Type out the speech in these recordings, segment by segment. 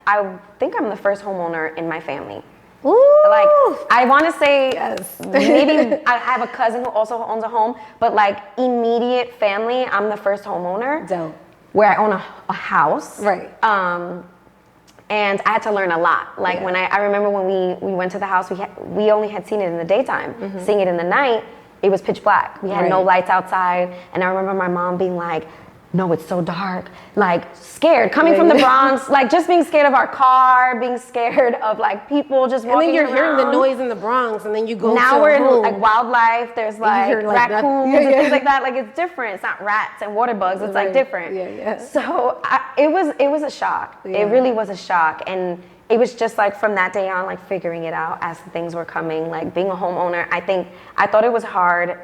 I think I'm the first homeowner in my family. Ooh. Like, I want to say Yes. maybe I have a cousin who also owns a home, but like immediate family, I'm the first homeowner. Dope. Where I own a house. Right. And I had to learn a lot. Like when I remember when we went to the house, we only had seen it in the daytime. Seeing it in the night, it was pitch black. We had no lights outside. And I remember my mom being like, no, it's so dark. Like scared, coming from the Bronx, like just being scared of our car, being scared of like people just walking around. And then you're hearing the noise in the Bronx, and then you go now to we're home. in like wildlife, there's like raccoons and things like that. Like it's different. It's not rats and water bugs, it's like different. So it was a shock. It really was a shock. And it was just like from that day on, like figuring it out as things were coming, like being a homeowner. I thought it was hard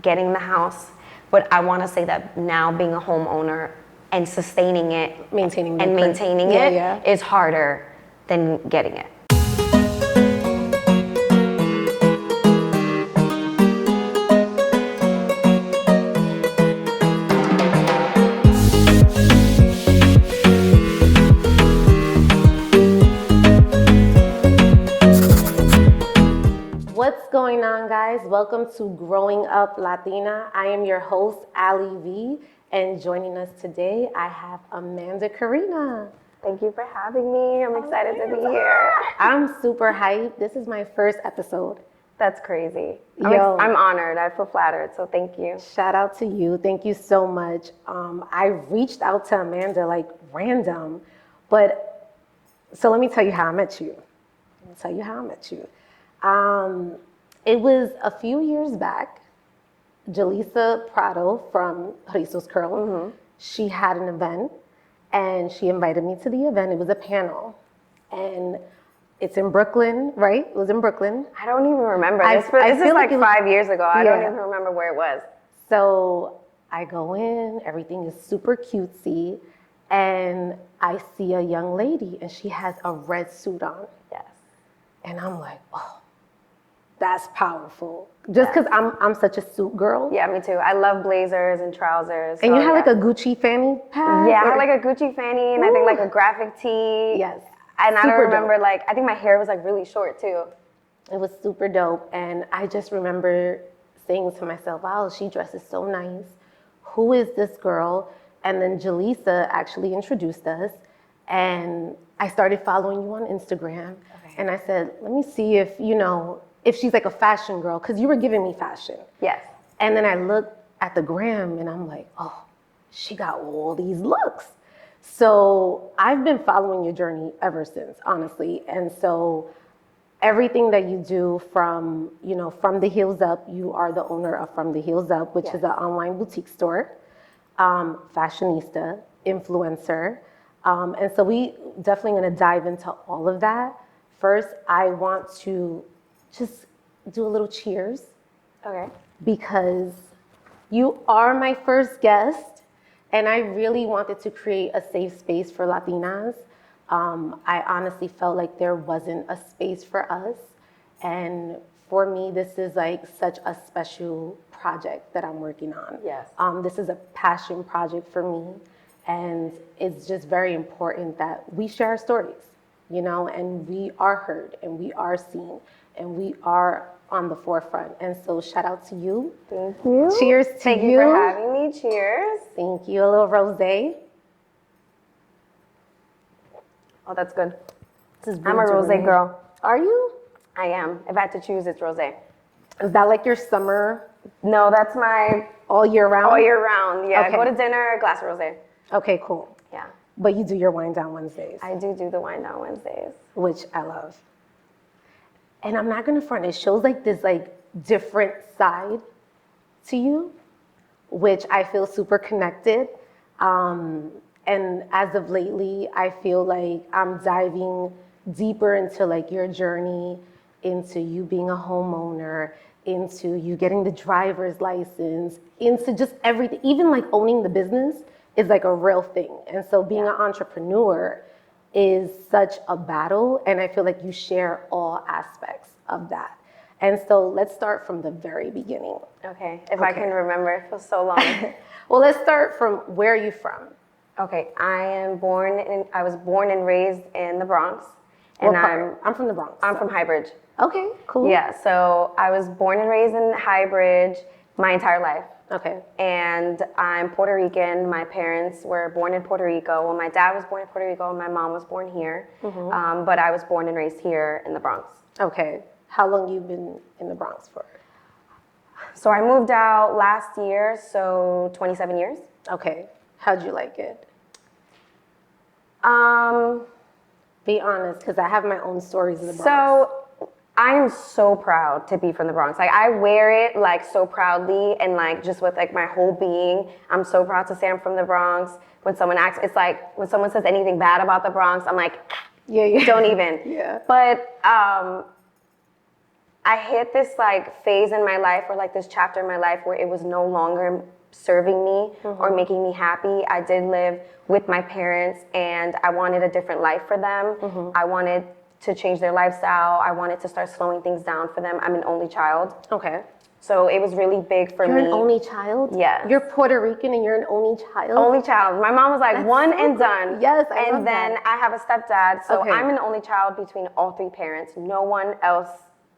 getting the house, but I want to say that now being a homeowner and sustaining it, maintaining it is harder than getting it. What's going on, guys? Welcome to Growing Up Latina. I am your host, Alyi V, and joining us today, I have Amanda Korina. Thank you for having me. I'm excited to be here. I'm super hyped. This is my first episode. That's crazy. I'm honored. I feel flattered, so thank you. Shout out to you. Thank you so much. I reached out to Amanda like random, but so let me tell you how I met you. It was a few years back. Jaleesa Prado from Rico's Curl, she had an event and she invited me to the event. It was a panel and it's in Brooklyn, right? It was in Brooklyn. I don't even remember. This is like 5 years ago. I don't even remember where it was. So I go in, everything is super cutesy, and I see a young lady and she has a red suit on. Yes. And I'm like, oh, that's powerful. Just because I'm such a suit girl. Yeah, me too. I love blazers and trousers. And you had like a Gucci fanny pack? Yeah, I had like a Gucci fanny and I think like a graphic tee. Yes. And I don't remember like, I think my hair was like really short too. It was super dope. And I just remember saying to myself, wow, she dresses so nice. Who is this girl? And then Jaleesa actually introduced us. And I started following you on Instagram. Okay. And I said, let me see if, if she's like a fashion girl, because you were giving me fashion. Yes. And then I looked at the gram and I'm like, oh, she got all these looks. So I've been following your journey ever since, honestly. And so everything that you do from the heels up, you are the owner of From the Heels Up, which is an online boutique store, fashionista, influencer. And so we definitely gonna dive into all of that. First, I want to just do a little cheers. Okay. Because you are my first guest, and I really wanted to create a safe space for Latinas. I honestly felt like there wasn't a space for us. And for me, this is like such a special project that I'm working on. Yes. This is a passion project for me. And it's just very important that we share our stories, and we are heard and we are seen and we are on the forefront. And so shout out to you. Thank you. Cheers to you. Thank you for having me. Cheers. Thank you. A little rosé. Oh, that's good. I'm a rosé girl. Are you? I am. If I had to choose, it's rosé. Is that like your summer? No, that's my all year round? All year round, yeah. Okay. Go to dinner, glass of rosé. Okay, cool. Yeah. But you do your wine down Wednesdays. I do the wine down Wednesdays. Which I love. And I'm not gonna front, it shows like this like different side to you, which I feel super connected. And as of lately, I feel like I'm diving deeper into like your journey, into you being a homeowner, into you getting the driver's license, into just everything, even like owning the business is like a real thing. And so being an entrepreneur is such a battle, and I feel like you share all aspects of that. And so let's start from the very beginning. Okay, if I can remember, it feels so long. Well, let's start from where are you from? Okay, I was born and raised in the Bronx. And I'm from the Bronx. I'm from Highbridge. Okay, cool. Yeah, so I was born and raised in Highbridge my entire life. Okay. And I'm Puerto Rican. My parents were born in Puerto Rico. Well, my dad was born in Puerto Rico and my mom was born here. But I was born and raised here in the Bronx. Okay. How long you been in the Bronx for? So I moved out last year, so 27 years. Okay. How'd you like it? Be honest, because I have my own stories in the Bronx. So I am so proud to be from the Bronx. Like I wear it like so proudly and like just with like my whole being. I'm so proud to say I'm from the Bronx. When someone asks, it's like when someone says anything bad about the Bronx, I'm like, yeah. Don't even. Yeah. But I hit this like phase in my life or like this chapter in my life where it was no longer serving me or making me happy. I did live with my parents and I wanted a different life for them. I wanted to change their lifestyle. I wanted to start slowing things down for them. I'm an only child. Okay. So it was really big for me. You're an only child? Yes. You're Puerto Rican and you're an only child? Only child. My mom was like, That's one so and done. Yes, I love And then that. I have a stepdad. So Okay. I'm an only child between all three parents. No one else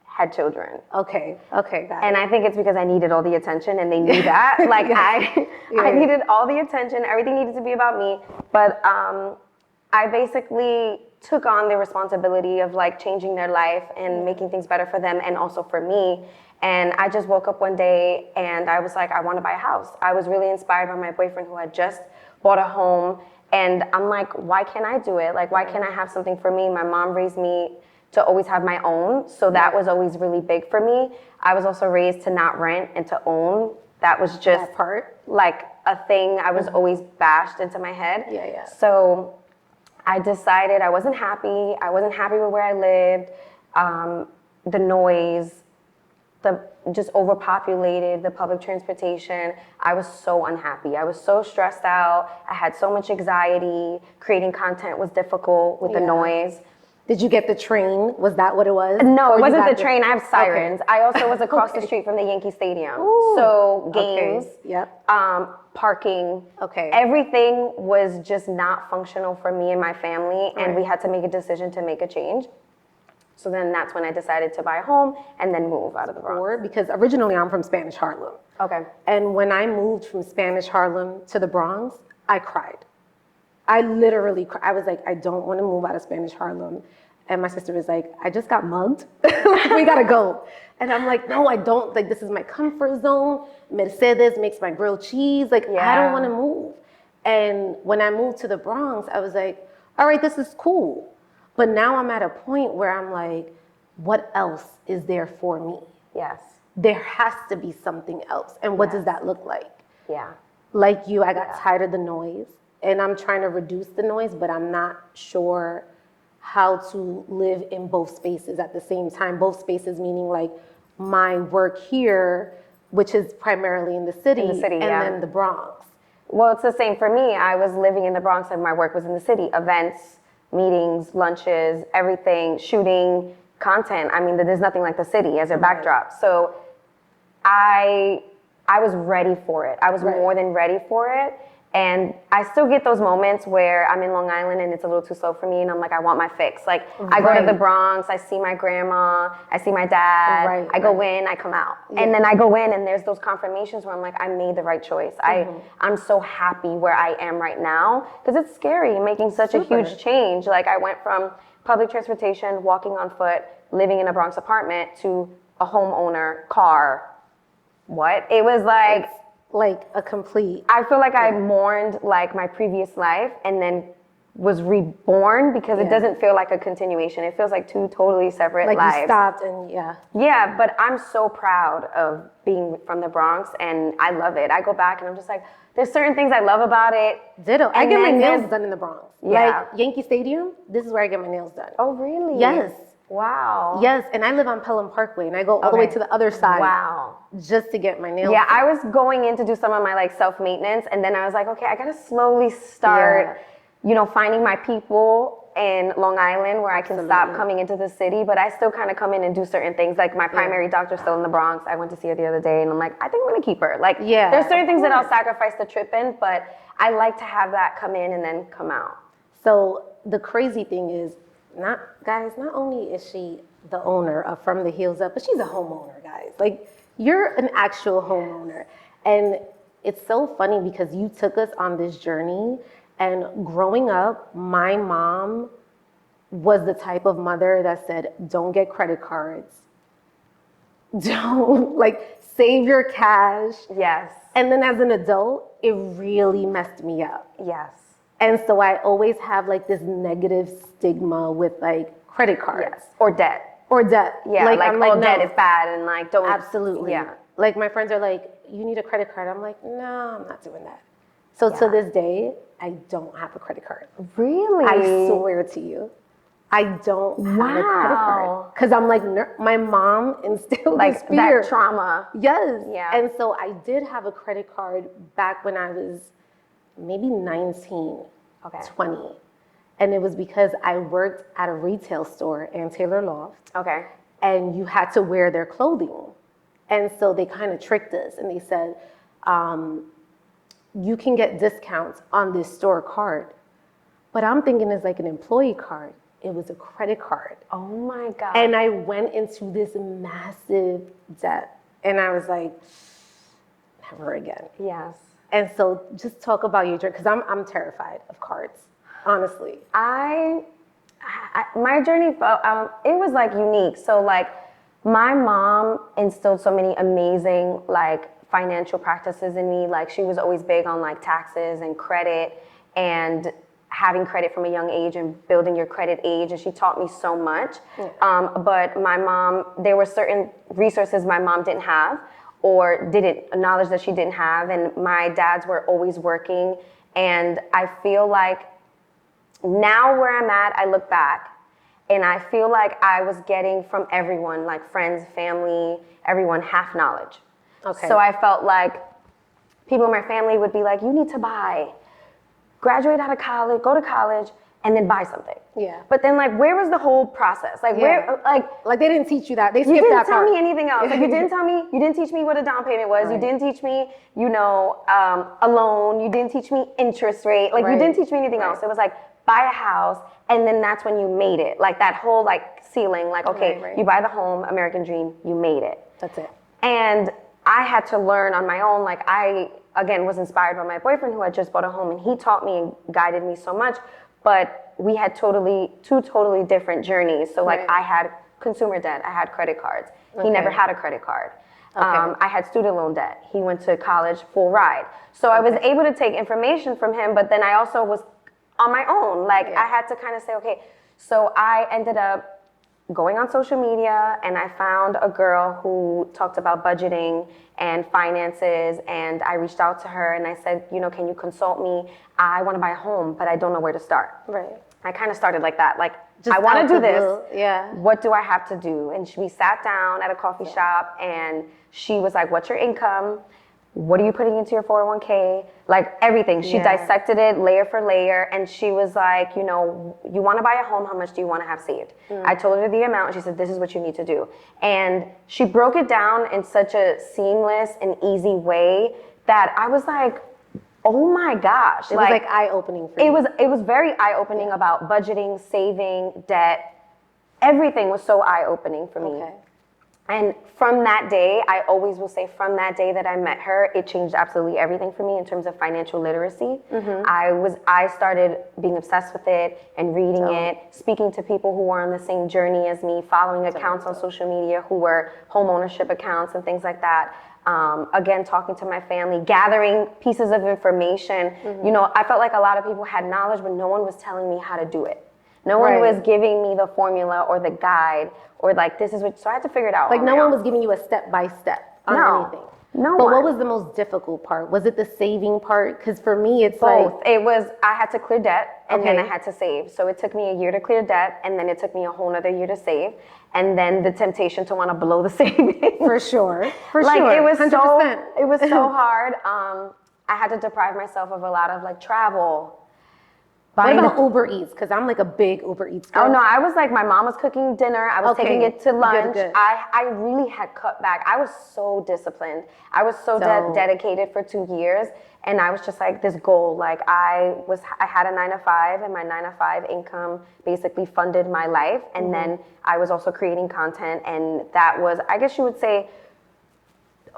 had children. Okay, got it. And I think it's because I needed all the attention and they knew that. Like I needed all the attention. Everything needed to be about me. But I basically took on the responsibility of like changing their life and making things better for them and also for me. And I just woke up one day and I was like, I want to buy a house. I was really inspired by my boyfriend who had just bought a home. And I'm like, why can't I do it? Like, why can't I have something for me? My mom raised me to always have my own. So that was always really big for me. I was also raised to not rent and to own. That was just that part. Like a thing I was always bashed into my head. Yeah. So I decided I wasn't happy. I wasn't happy with where I lived. The noise, just overpopulated, the public transportation. I was so unhappy. I was so stressed out. I had so much anxiety. Creating content was difficult with the noise. Did you get the train? Was that what it was? No, it wasn't the train. I have sirens. Okay. I also was across the street from the Yankee Stadium. Ooh. So games, Yep. Parking. Okay. Everything was just not functional for me and my family, and we had to make a decision to make a change. So then that's when I decided to buy a home and then move out of the Bronx. Because originally I'm from Spanish Harlem. Okay. And when I moved from Spanish Harlem to the Bronx, I cried. I literally cried. I was like, I don't want to move out of Spanish Harlem. And my sister was like, I just got mugged. We gotta go. And I'm like, no, I don't. Like, this is my comfort zone. Mercedes makes my grilled cheese. Like, I don't want to move. And when I moved to the Bronx, I was like, all right, this is cool. But now I'm at a point where I'm like, what else is there for me? Yes. There has to be something else. And what does that look like? Yeah. Like you, I got tired of the noise. And I'm trying to reduce the noise, but I'm not sure how to live in both spaces at the same time. Both spaces meaning like my work here, which is primarily in the city, and then the Bronx. Well, it's the same for me. I was living in the Bronx and my work was in the city. Events, meetings, lunches, everything, shooting, content. I mean, there's nothing like the city as a backdrop. So I was ready for it. I was more than ready for it. And I still get those moments where I'm in Long Island and it's a little too slow for me and I'm like, I want my fix. Like I go to the Bronx, I see my grandma, I see my dad, I go in, I come out. And then I go in and there's those confirmations where I'm like, I made the right choice. I'm so happy where I am right now because it's scary making such a huge change. Like I went from public transportation, walking on foot, living in a Bronx apartment to a homeowner, car. What? It was like a complete. I feel like I mourned like my previous life and then was reborn because it doesn't feel like a continuation. It feels like two totally separate lives. Like you stopped and Yeah, but I'm so proud of being from the Bronx and I love it. I go back and I'm just like, there's certain things I love about it. Ditto. I get my nails done in the Bronx. Yeah. Like Yankee Stadium, this is where I get my nails done. Oh, really? Yes. Wow. Yes, and I live on Pelham Parkway, and I go all the way to the other side. Wow. Just to get my nails done. done. I was going in to do some of my like self-maintenance, and then I was like, okay, I gotta slowly start, finding my people in Long Island where I can stop coming into the city, but I still kind of come in and do certain things. Like my primary doctor's still in the Bronx. I went to see her the other day, and I'm like, I think I'm gonna keep her. Like, there's certain things that I'll sacrifice the trip in, but I like to have that come in and then come out. So the crazy thing is, not only is she the owner of From the Heels Up, but she's a homeowner, guys. Like, you're an actual homeowner. And it's so funny because you took us on this journey, and growing up, my mom was the type of mother that said, don't get credit cards. Don't, like, save your cash. Yes. And then as an adult, it really messed me up. Yes. And so I always have like this negative stigma with like credit cards. Yes. Or debt. Yeah. Like I'm like, debt is bad, and like, don't. Absolutely. Yeah. Like my friends are like, you need a credit card. I'm like, no, I'm not doing that. So to this day, I don't have a credit card. Really? I swear to you. I don't have a credit card. Because I'm like, my mom instilled like this fear. That trauma. Yes. Yeah. And so I did have a credit card back when I was maybe 19, 20. And it was because I worked at a retail store in Taylor Loft. Okay. And you had to wear their clothing. And so they kind of tricked us, and they said, you can get discounts on this store card. But I'm thinking it's like an employee card. It was a credit card. Oh my God. And I went into this massive debt. And I was like, never again. Yes. And so just talk about your journey, because I'm terrified of cards, honestly. My journey, it was like unique. So like my mom instilled so many amazing like financial practices in me. Like she was always big on like taxes and credit and having credit from a young age and building your credit age. And she taught me so much. Yeah. But my mom, there were certain resources my mom didn't have, or knowledge that she didn't have. And my dads were always working. And I feel like now where I'm at, I look back and I feel like I was getting from everyone, like friends, family, everyone, half knowledge. Okay. So I felt like people in my family would be like, you need to graduate out of college, go to college, and then buy something. Yeah. But then like, where was the whole process? Like where, like they didn't teach you that. They skipped that part. You didn't tell me anything else. Like you didn't teach me what a down payment was. Right. You didn't teach me, a loan. You didn't teach me interest rate. Like you didn't teach me anything else. It was like, buy a house, and then that's when you made it. Like that whole like ceiling, like, okay, you buy the home, American dream, you made it. That's it. And I had to learn on my own. Like I, again, was inspired by my boyfriend who had just bought a home, and he taught me and guided me so much, but we had two totally different journeys. So like I had consumer debt, I had credit cards. He never had a credit card. I had student loan debt. He went to college full ride. So I was able to take information from him, but then I also was on my own. Like I had to kind of say, okay, so I ended up going on social media, and I found a girl who talked about budgeting and finances, and I reached out to her and I said, can you consult me? I want to buy a home, but I don't know where to start. Right. I kind of started like that. Like, just I want to do this. Yeah. What do I have to do? And we sat down at a coffee shop, and she was like, what's your income? What are you putting into your 401k? Like everything. She dissected it layer for layer. And she was like, you want to buy a home, how much do you want to have saved? I told her the amount. She said, this is what you need to do. And she broke it down in such a seamless and easy way that I was like, oh my gosh. It was like eye-opening for you. It was very eye-opening about budgeting, saving, debt. Everything was so eye-opening for me. Okay. And from that day, I always will say, from that day that I met her, it changed absolutely everything for me in terms of financial literacy. Mm-hmm. I started being obsessed with it and reading it, speaking to people who were on the same journey as me, following accounts on social media who were home ownership accounts and things like that. Again, talking to my family, gathering pieces of information. Mm-hmm. I felt like a lot of people had knowledge, but no one was telling me how to do it. No one was giving me the formula or the guide or like, this is what, so I had to figure it out. Like no one was giving you a step-by-step on anything. No. But what was the most difficult part? Was it the saving part? Because for me, it's both. It was, I had to clear debt and then I had to save. So it took me a year to clear debt, and then it took me a whole other year to save. And then the temptation to want to blow the savings. For sure. It was 100%. it was so hard. I had to deprive myself of a lot of like travel, What about Uber Eats? Because I'm like a big Uber Eats girl. Oh no, I was like, my mom was cooking dinner. I was taking it to lunch. Good. I really had cut back. I was so disciplined. I was so dedicated for 2 years. And I was just like this goal. Like I had a 9-to-5, and my 9-to-5 income basically funded my life. And then I was also creating content. And that was, I guess you would say,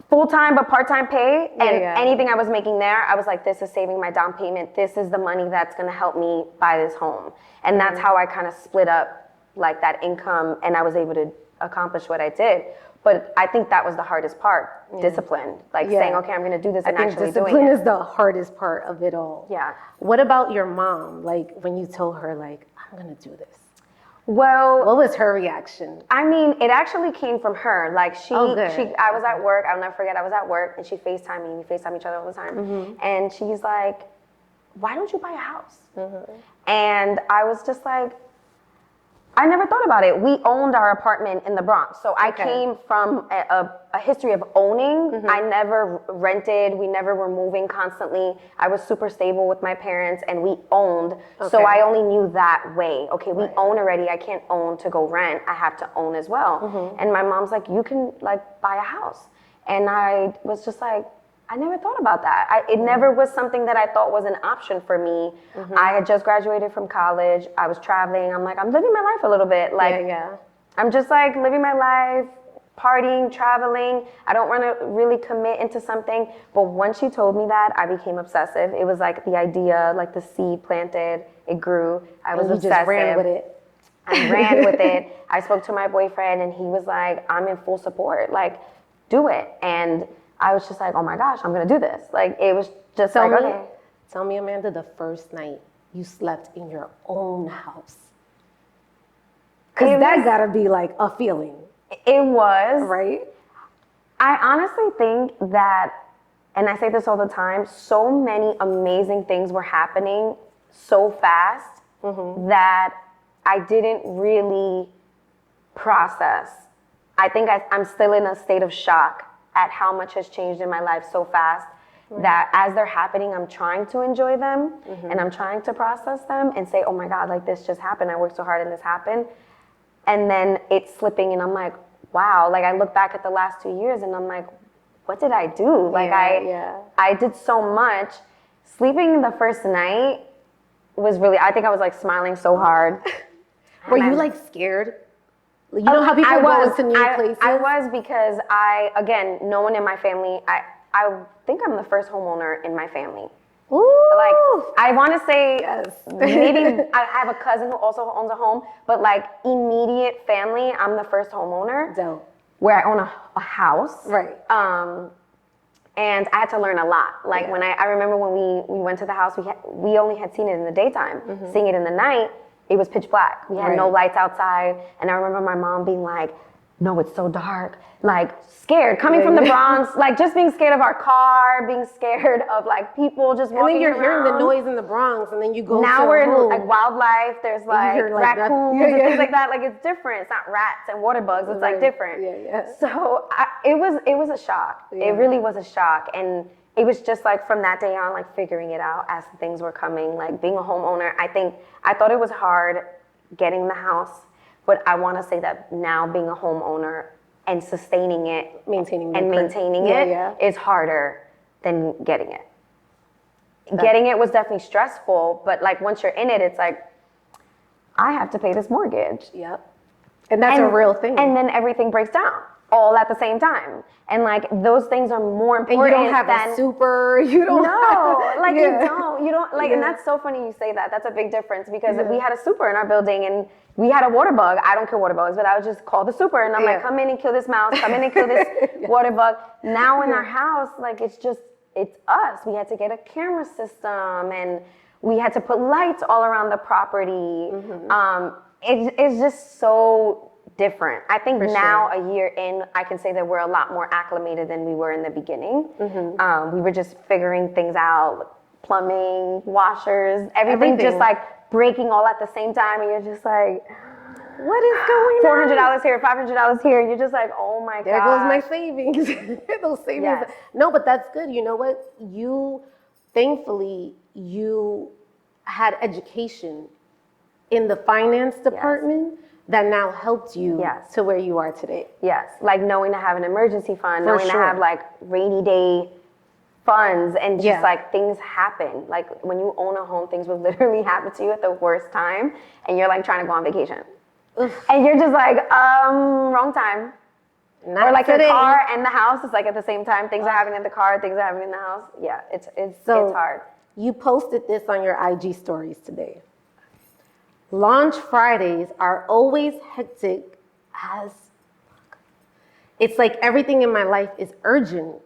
full-time but part-time pay, and anything I was making there, I was like, this is saving my down payment. This is the money that's going to help me buy this home. And that's how I kind of split up like that income, and I was able to accomplish what I did. But I think that was the hardest part, discipline. Like saying, okay, I'm going to do this and actually doing it. Discipline is the hardest part of it all. Yeah. What about your mom? Like when you told her, like, I'm going to do this. Well, what was her reaction? I mean, it actually came from her. Like I was at work. I'll never forget. I was at work, and she FaceTimed me. We FaceTime each other all the time. And she's like, "Why don't you buy a house?" And I was just like, I never thought about it. We owned our apartment in the Bronx, so I came from a history of owning. I never rented. We never were moving constantly. I was super stable with my parents, and we owned. So I only knew that way. Okay, we own already. I can't own to go rent. I have to own as well. And my mom's like, you can like buy a house. And I was just like, I never thought about that. It never was something that I thought was an option for me. I had just graduated from college. I was traveling. I'm like, I'm living my life a little bit. Like, I'm just like living my life, partying, traveling. I don't want to really commit into something. But once she told me that, I became obsessive. It was like the idea, like the seed planted, it grew. I was obsessive. Just ran with it. I ran with it. I spoke to my boyfriend, and he was like, I'm in full support. Like, do it. And I was just like, oh my gosh, I'm gonna do this. Like, it was just okay. Tell me, Amanda, the first night you slept in your own house. Because that gotta be like a feeling. It was. Right? I honestly think that, and I say this all the time, so many amazing things were happening so fast that I didn't really process. I think I'm still in a state of shock at how much has changed in my life so fast that as they're happening, I'm trying to enjoy them and I'm trying to process them and say, oh my God, like this just happened. I worked so hard and this happened. And then it's slipping and I'm like, wow. Like I look back at the last 2 years and I'm like, what did I do? Like I did so much. Sleeping the first night was really, I think I was like smiling so hard. Were you like scared? You know how people go into new places? I was, because again, no one in my family, I think I'm the first homeowner in my family. Ooh. Like, I want to say maybe I have a cousin who also owns a home, but like immediate family, I'm the first homeowner. Dope. Where I own a house. Right. And I had to learn a lot. Like when I remember when we went to the house, we only had seen it in the daytime. Seeing it in the night, it was pitch black. We had no lights outside. And I remember my mom being like, no, it's so dark. Like scared, coming from the Bronx, like just being scared of our car, being scared of like people just walking around. And then you're hearing the noise in the Bronx, and then you go now to we're home. in like wildlife, there's like raccoons and things like that. Like it's different. It's not rats and water bugs. It's like different. So it was a shock. It really was a shock. And it was just like from that day on, like figuring it out as things were coming, like being a homeowner. I thought it was hard getting the house, but I want to say that now being a homeowner and sustaining it, maintaining it is harder than getting it. Getting it was definitely stressful, but like once you're in it, it's like, I have to pay this mortgage. Yep. And that's a real thing. And then everything breaks down all at the same time. And like those things are more important. And you don't have a super, you don't. No, like you don't like, and that's so funny you say that. That's a big difference because we had a super in our building and we had a water bug. I don't kill water bugs, but I would just call the super and I'm like, come in and kill this mouse, come in and kill this water bug. Now in our house, like it's us. We had to get a camera system and we had to put lights all around the property. It's just so different. I think now a year in, I can say that we're a lot more acclimated than we were in the beginning. We were just figuring things out, plumbing, washers, everything just like breaking all at the same time. And you're just like, what is going on? $400 here, $500 here. You're just like, oh my God. There goes my savings. Those savings. Yes. No, but that's good. You know what? Thankfully, you had education in the finance department that now helped you to where you are today. Yes, like knowing to have an emergency fund, knowing to have like rainy day funds, and just like things happen. Like when you own a home, things will literally happen to you at the worst time, and you're like trying to go on vacation. Oof. And you're just like, wrong time. Or like your car and the house is like at the same time. Things are happening in the car, things are happening in the house. Yeah, it's hard. You posted this on your IG stories today. Launch Fridays are always hectic as fuck. It's like everything in my life is urgent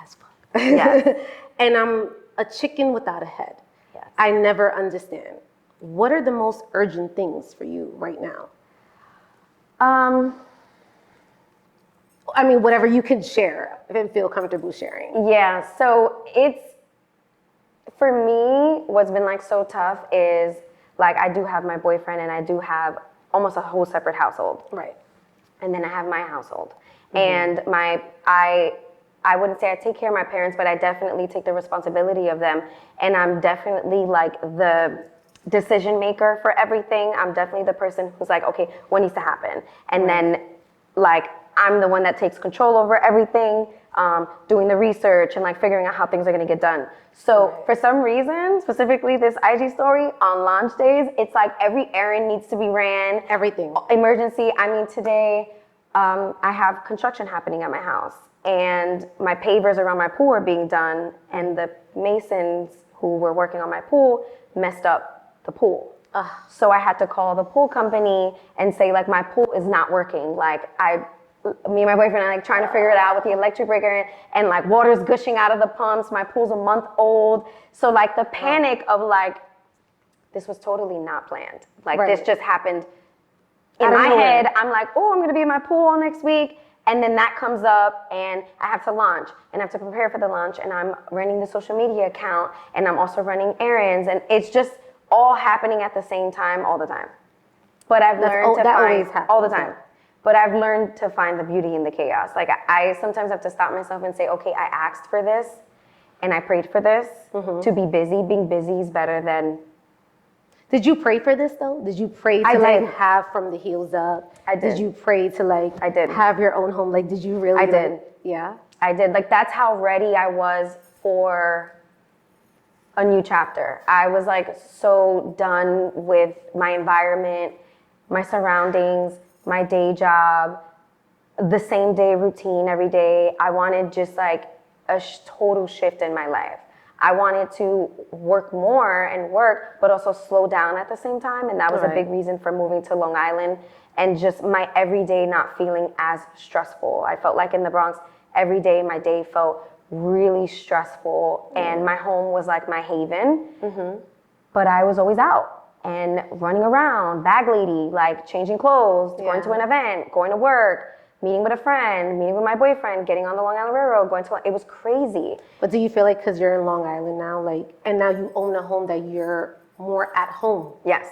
as fuck. Yes. And I'm a chicken without a head. Yes. I never understand. What are the most urgent things for you right now? I mean, whatever you can share and feel comfortable sharing. Yeah, so for me, what's been like so tough is like I do have my boyfriend and I do have almost a whole separate household. Right. And then I have my household. And I wouldn't say I take care of my parents, but I definitely take the responsibility of them. And I'm definitely like the decision maker for everything. I'm definitely the person who's like, okay, what needs to happen? And then like I'm the one that takes control over everything, doing the research and like figuring out how things are gonna get done. So for some reason, specifically this IG story on launch days, it's like every errand needs to be ran. Everything. Emergency. I mean, today I have construction happening at my house and my pavers around my pool are being done and the masons who were working on my pool messed up the pool. So I had to call the pool company and say like, my pool is not working. Like me and my boyfriend are like trying to figure it out with the electric breaker and like water's gushing out of the pumps. My pool's a month old. So like the panic of like, this was totally not planned. Like this just happened in my head. I'm like, oh, I'm gonna be in my pool all next week. And then that comes up and I have to launch and I have to prepare for the launch and I'm running the social media account and I'm also running errands and it's just all happening at the same time all the time. But I've learned to find all the time. But I've learned to find the beauty in the chaos. Like I sometimes have to stop myself and say, okay, I asked for this and I prayed for this to be busy. Being busy is better than. Did you pray for this though? Did you pray to like have from the heels up? I did. Did you pray to like have your own home? Like, did you really? I did. Yeah. I did. Like that's how ready I was for a new chapter. I was like so done with my environment, my surroundings, my day job, the same day routine every day. I wanted just like a total shift in my life. I wanted to work more and work, but also slow down at the same time. And that was a big reason for moving to Long Island and just my everyday not feeling as stressful. I felt like in the Bronx, every day my day felt really stressful and my home was like my haven, but I was always out and running around, bag lady, like changing clothes, going to an event, going to work, meeting with a friend, meeting with my boyfriend, getting on the Long Island Railroad, it was crazy. But do you feel like because you're in Long Island now, like, and now you own a home that you're more at home? Yes.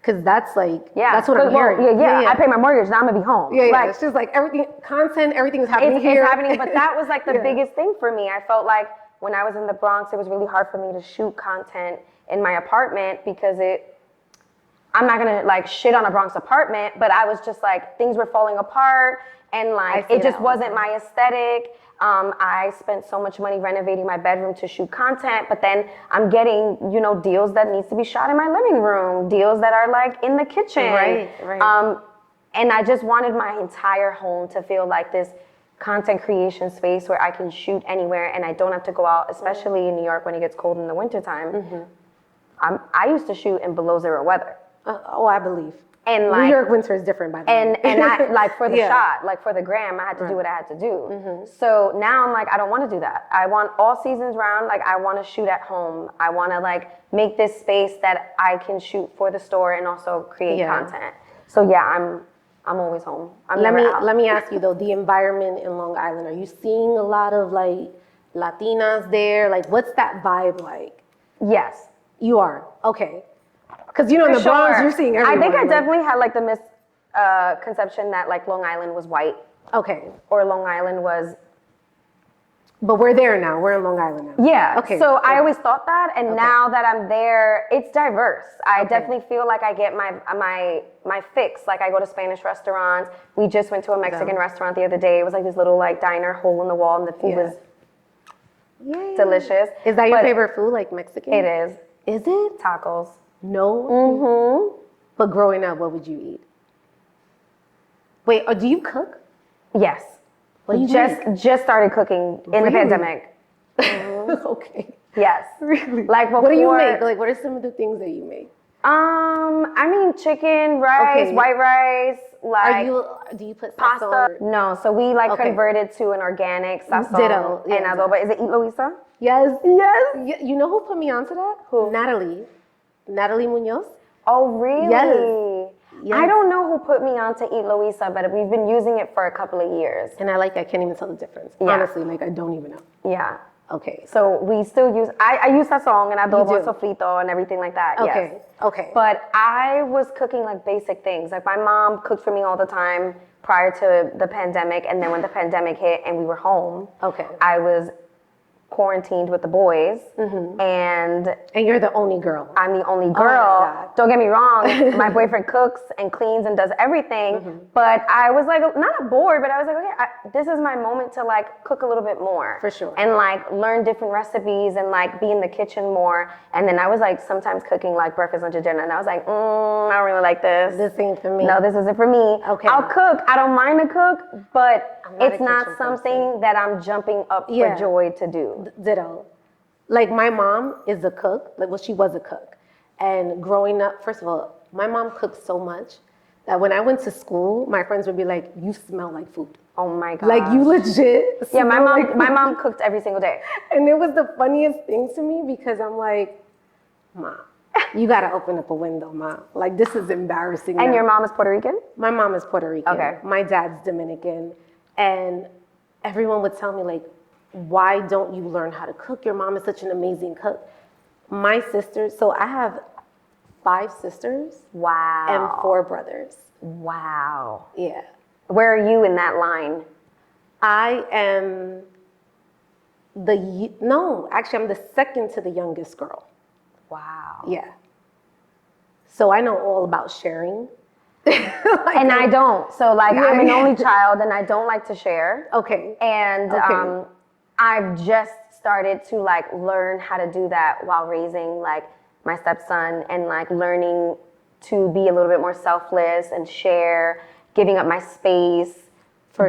Because that's like, that's what I'm hearing. I pay my mortgage, now I'm gonna be home. Like, it's just like everything, content, everything's happening here. It's happening, but that was like the biggest thing for me. I felt like when I was in the Bronx, it was really hard for me to shoot content in my apartment because I'm not gonna like shit on a Bronx apartment, but I was just like, things were falling apart and like, it just wasn't my aesthetic. I spent so much money renovating my bedroom to shoot content, but then I'm getting, deals that needs to be shot in my living room, deals that are like in the kitchen. Right. And I just wanted my entire home to feel like this content creation space where I can shoot anywhere and I don't have to go out, especially in New York when it gets cold in the wintertime. I used to shoot in below zero weather. I believe. And like, New York winter is different by the way. And I like for the shot, like for the gram, I had to do what I had to do. So now I'm like, I don't want to do that. I want all seasons round. Like I want to shoot at home. I want to like make this space that I can shoot for the store and also create content. So yeah, I'm always home. Let me ask you though, the environment in Long Island, are you seeing a lot of like Latinas there? Like what's that vibe like? Yes. You are? Okay. Because in the Bronx, you're seeing everyone. I think I definitely had like the misconception that like Long Island was white. Okay. Or Long Island was But we're there now. We're in Long Island now. Yeah. Okay. So I always thought that, and now that I'm there, it's diverse. I definitely feel like I get my fix. Like I go to Spanish restaurants. We just went to a Mexican restaurant the other day. It was like this little like diner, hole in the wall, and the food was delicious. Is that your favorite food, like Mexican? It is. Is it? Tacos. No. Mm-hmm. But growing up, what would you eat? Wait, do you cook? Yes. What do you just started cooking in the pandemic. Okay. Yes. Really? Like before, what do you make? Like, what are some of the things that you make? I mean chicken, rice, white rice. Like, do you put pasta? No. So we like converted to an organic sazon. Ditto. And adobo. Is it Eat Luisa? Yes. Yes. You know who put me onto that? Who? Natalie Munoz. Oh, really? Yes. Yes. I don't know who put me on to Eat Luisa, but we've been using it for a couple of years. And I can't even tell the difference. Yeah. Honestly, like I don't even know. Yeah. Okay. So we still use, I use sazon and adobo, sofrito and everything like that. Okay. Yes. Okay. But I was cooking like basic things. Like my mom cooked for me all the time prior to the pandemic. And then when the pandemic hit and we were home, I was quarantined with the boys, and you're the only girl. I'm the only girl. Oh, don't get me wrong, my boyfriend cooks and cleans and does everything, but I was like, not bored, but I was like, okay, this is my moment to like cook a little bit more. For sure. And like learn different recipes and like be in the kitchen more. And then I was like sometimes cooking like breakfast, lunch, and dinner, and I was like, I don't really like this. This ain't for me. No, this isn't for me. Okay. I'll cook. I don't mind to cook, but it's not something that I'm jumping up for joy to do. Ditto. Like my mom is a cook. She was a cook. And growing up, first of all, my mom cooked so much that when I went to school, my friends would be like, "You smell like food." Oh my god. Like you legit. Yeah, my mom cooked every single day. And it was the funniest thing to me because I'm like, "Mom, you gotta open up a window, Mom. Like this is embarrassing." And your mom is Puerto Rican? My mom is Puerto Rican. Okay. My dad's Dominican. And everyone would tell me like, why don't you learn how to cook? Your mom is such an amazing cook. My sisters, so I have 5 sisters. Wow. And 4 brothers. Wow. Yeah. Where are you in that line? I am I'm the second to the youngest girl. Wow. Yeah. So I know all about sharing. And I don't. So like I'm an only child and I don't like to share. Okay. And I've just started to like learn how to do that while raising like my stepson and like learning to be a little bit more selfless and share, giving up my space,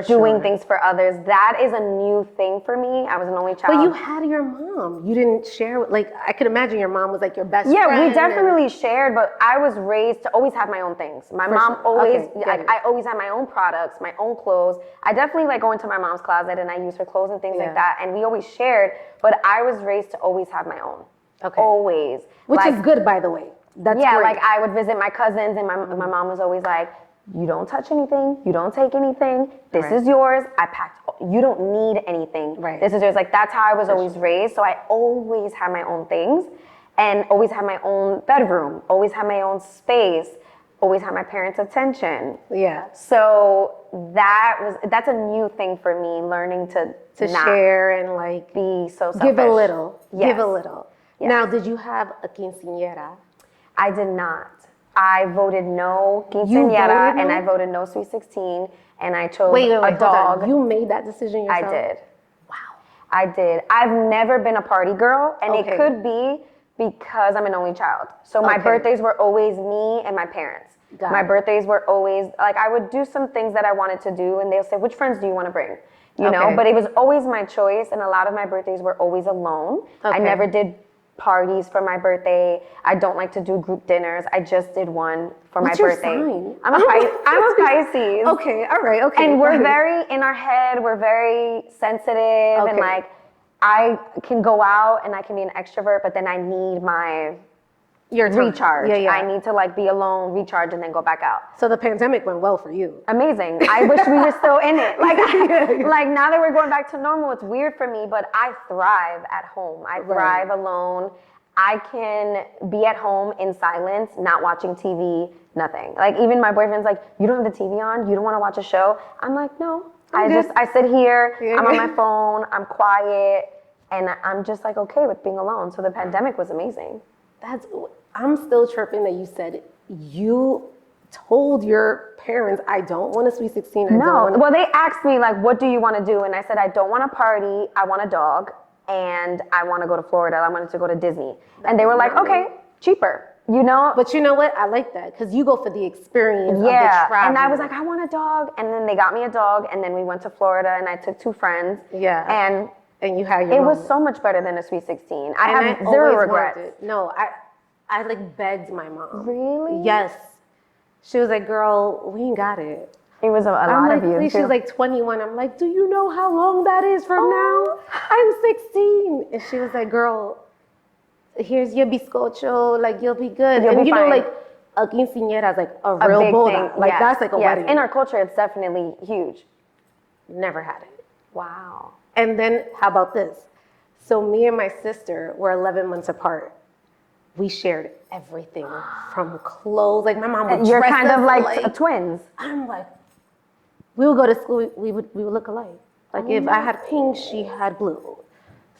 doing things for others. That is a new thing for me. I was an only child. But you had your mom. You didn't share, like, I could imagine your mom was like your best friend. Yeah, we definitely shared, but I was raised to always have my own things. My mom always, I always had my own products, my own clothes. I definitely like go into my mom's closet and I use her clothes and things like that. And we always shared, but I was raised to always have my own. Okay. Always. Which is good, by the way. That's great. Like I would visit my cousins and my mom was always like, you don't touch anything. You don't take anything. This is yours. I packed. You don't need anything. Right. This is yours. Like that's how I was always raised. So I always had my own things and always had my own bedroom, always had my own space, always had my parents' attention. Yeah. So that's a new thing for me, learning to not share and like be so selfish. Give a little. Yes. Give a little. Yes. Now, did you have a quinceañera? I did not. I voted no quinceañera and I voted no Sweet 16 and I chose a dog. You made that decision yourself? I did. Wow. I did. I've never been a party girl and it could be because I'm an only child. So my birthdays were always me and my parents. My birthdays were always, like I would do some things that I wanted to do and they'll say, which friends do you want to bring? You know, but it was always my choice and a lot of my birthdays were always alone. I never did parties for my birthday. I don't like to do group dinners. I just did one for my birthday. Sign? I'm a Pisces. Okay, all right, okay. And we're very in our head. We're very sensitive and like I can go out and I can be an extrovert, but then I need my recharge. I need to like be alone, recharge, and then go back out. So the pandemic went well for you. Amazing. I wish we were still in it. Like, like now that we're going back to normal, it's weird for me, but I thrive at home. I thrive alone. I can be at home in silence, not watching TV, nothing. Like even my boyfriend's like, you don't have the TV on? You don't want to watch a show? I'm like, no. I sit here, I'm on my phone, I'm quiet, and I'm just like okay with being alone. So the pandemic was amazing. I'm still tripping that you said you told your parents, I don't want a sweet 16. Well, they asked me like, what do you want to do? And I said, I don't want to party. I want a dog, and I want to go to Florida. I wanted to go to Disney. And they were like, okay, cheaper. But you know what? I like that because you go for the experience of the travel. And I was like, I want a dog. And then they got me a dog. And then we went to Florida and I took 2 friends. Yeah. And you had your It was so much better than a Sweet 16. I have zero regrets. No, I like begged my mom. Really? Yes. She was like, girl, we ain't got it. It was a lot of you. She was like 21. I'm like, do you know how long that is from now? I'm 16. And she was like, girl, here's your bizcocho, like you'll be good. You'll be fine. Like a quinceañera is like a real big boda. thing. Like that's like a wedding. In our culture, it's definitely huge. Never had it. Wow. And then how about this? So me and my sister were 11 months apart. We shared everything from clothes. Like my mom would You're dress kind of us like twins. I'm like, we would go to school, we would look alike. Like if I had pink, she had blue.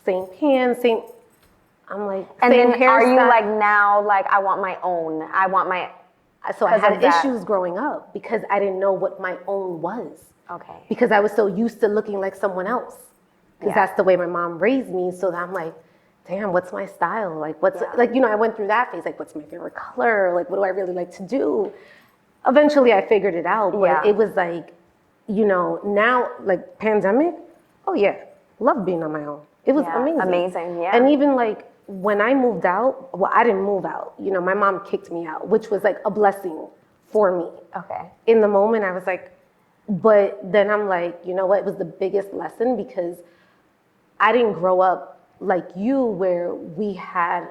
Same pants, same. I'm like, and same then hairstyle. are you like now, like I want my own, I want my. So I had issues growing up because I didn't know what my own was. Okay. Because I was so used to looking like someone else. Because that's the way my mom raised me. So I'm like, damn, what's my style? Like, like, I went through that phase. Like, what's my favorite color? Like, what do I really like to do? Eventually, I figured it out. But it was like, now, like, pandemic, oh, yeah, love being on my own. It was amazing. Amazing, yeah. And even, like, when I moved out, well, I didn't move out. My mom kicked me out, which was, like, a blessing for me. Okay. In the moment, I was like, but then I'm like, you know what? It was the biggest lesson because I didn't grow up like you, where we had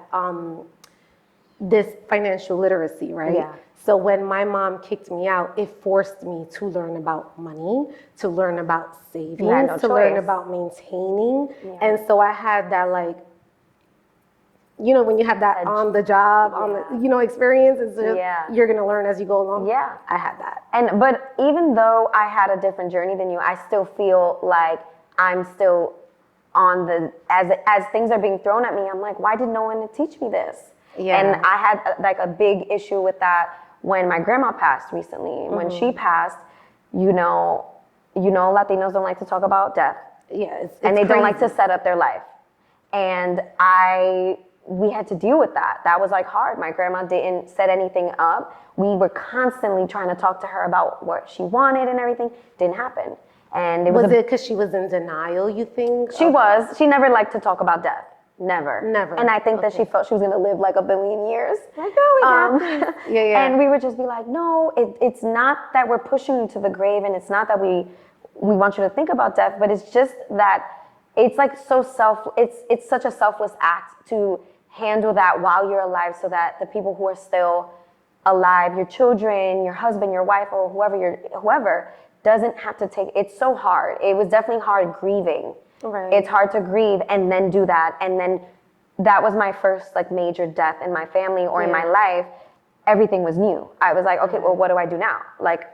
this financial literacy, right? Yeah. So when my mom kicked me out, it forced me to learn about money, to learn about savings, learn about maintaining. Yeah. And so I had that, like, when you have that on the job, on the, experience, it's just, you're going to learn as you go along. Yeah. I had that. But even though I had a different journey than you, I still feel like I'm still on as things are being thrown at me, I'm like, why did no one teach me this? Yeah. And I had like a big issue with that when my grandma passed recently. Mm-hmm. When she passed, Latinos don't like to talk about death. Yeah, it's and they crazy. Don't like to set up their life. And we had to deal with that. That was like hard. My grandma didn't set anything up. We were constantly trying to talk to her about what she wanted and everything. Didn't happen. And was it because she was in denial, you think? She was. She never liked to talk about death. Never. And I think that she felt she was going to live like 1 billion years. Like, oh, we got this. Yeah. And we would just be like, no, it's not that we're pushing you to the grave, and it's not that we want you to think about death, but it's just that it's like it's such a selfless act to handle that while you're alive, so that the people who are still alive, your children, your husband, your wife, or whoever doesn't have to take. It's so hard. It was definitely hard grieving. Right. It's hard to grieve and then do that. And then that was my first like major death in my family or in my life. Everything was new. I was like, okay, well, what do I do now? Like,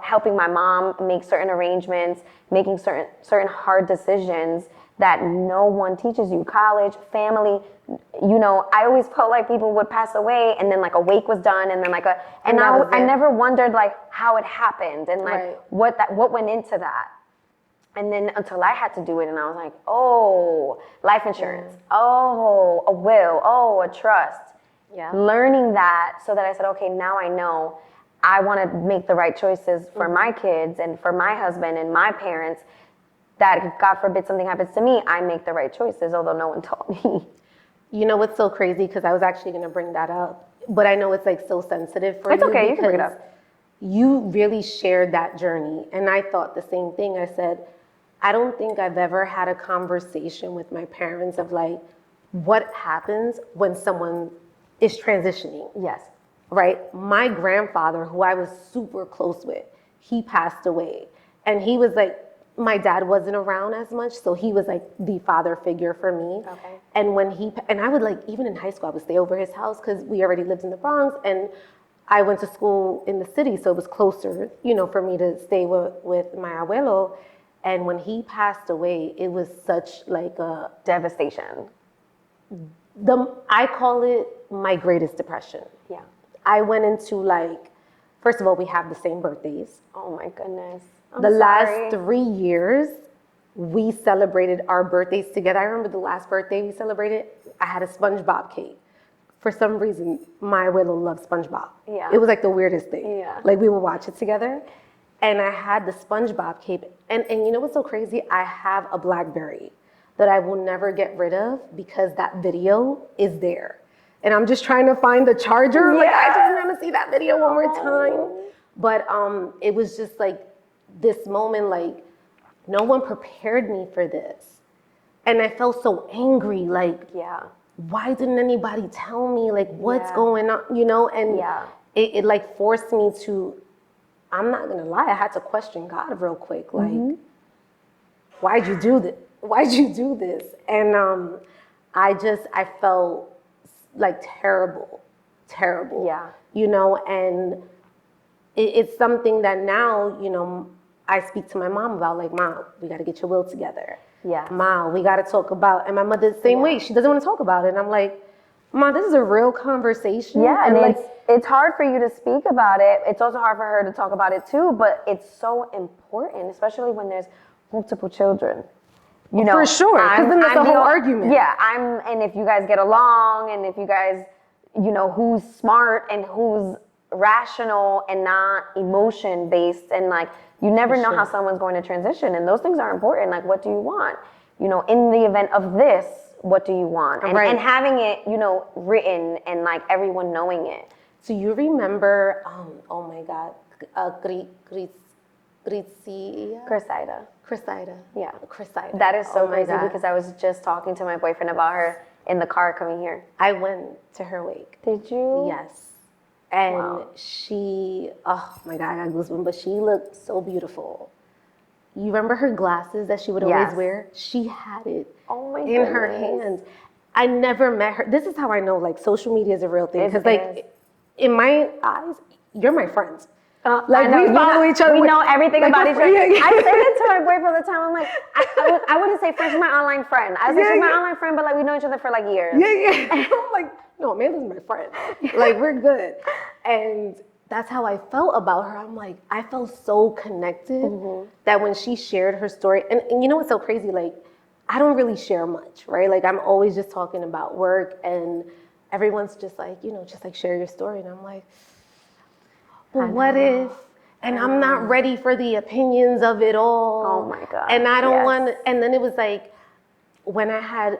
helping my mom make certain arrangements, making certain hard decisions that no one teaches you. College, family, I always felt like people would pass away and then like a wake was done and then I never wondered like how it happened and like what went into that. And then until I had to do it and I was like, oh, life insurance, oh, a will, oh, a trust. Yeah. Learning that so that I said, okay, now I know I want to make the right choices for my kids and for my husband and my parents, that if God forbid something happens to me, I make the right choices, although no one taught me. You know what's so crazy? Because I was actually going to bring that up, but I know it's like so sensitive for you. It's okay, you can bring it up. You really shared that journey. And I thought the same thing. I said, I don't think I've ever had a conversation with my parents of like, what happens when someone is transitioning? Yes. Right? My grandfather, who I was super close with, he passed away. And he was like, my dad wasn't around as much, so he was like the father figure for me. Okay. And when I would like, even in high school, I would stay over his house because we already lived in the Bronx. And I went to school in the city, so it was closer, for me to stay with my abuelo. And when he passed away, it was such like a devastation. I call it my greatest depression. Yeah. I went into first of all, we have the same birthdays. Oh my goodness. Last 3 years, we celebrated our birthdays together. I remember the last birthday we celebrated, I had a SpongeBob cake. For some reason, my abuelo loved SpongeBob. Yeah. It was like the weirdest thing. Yeah. Like we would watch it together. And I had the SpongeBob cake. And you know what's so crazy? I have a BlackBerry that I will never get rid of because that video is there. And I'm just trying to find the charger. Yeah. Like I just want to see that video one more time. But it was just like this moment, like no one prepared me for this. And I felt so angry, like, why didn't anybody tell me, like, what's going on, And it like forced me to, I'm not gonna lie, I had to question God real quick, like, why'd you do this? Why'd you do this? And I felt like terrible. Yeah. And it's something that now, I speak to my mom about, like, Mom, we got to get your will together. Yeah. Mom, we got to talk about, and my mother the same way, she doesn't want to talk about it. And I'm like, Mom, this is a real conversation. Yeah, and it's hard for you to speak about it. It's also hard for her to talk about it too, but it's so important, especially when there's multiple children. For sure, because then that's a whole argument. Yeah, and if you guys get along, and if you guys, who's smart and who's rational and not emotion based, and like you never know how someone's going to transition, and those things are important. Like, what do you want? In the event of this, what do you want? And having it, written and like everyone knowing it. Do you remember? Oh my God, Cressida. Yeah, Cressida. That is so crazy because I was just talking to my boyfriend about her in the car coming here. I went to her wake. Did you? Yes. And she, oh my God, I got goosebumps, but she looked so beautiful. You remember her glasses that she would always wear? She had it in her hands. I never met her. This is how I know, like, social media is a real thing. Because, like, in my eyes, you're my friends. Like, we follow each other. We know everything about each other. Yeah. I say that to my boyfriend all the time. I'm like, I wouldn't say friend, she's my online friend. I would say she's my online friend, but like we know each other for like years. Yeah. I'm like, no, Amanda's my friend. Like, we're good. And that's how I felt about her. I'm like, I felt so connected that when she shared her story, and you know what's so crazy? Like, I don't really share much, right? Like, I'm always just talking about work, and everyone's just like, just like share your story. And I'm like, well, what if? And I'm not ready for the opinions of it all. Oh my God. And I don't want, and then it was like, when I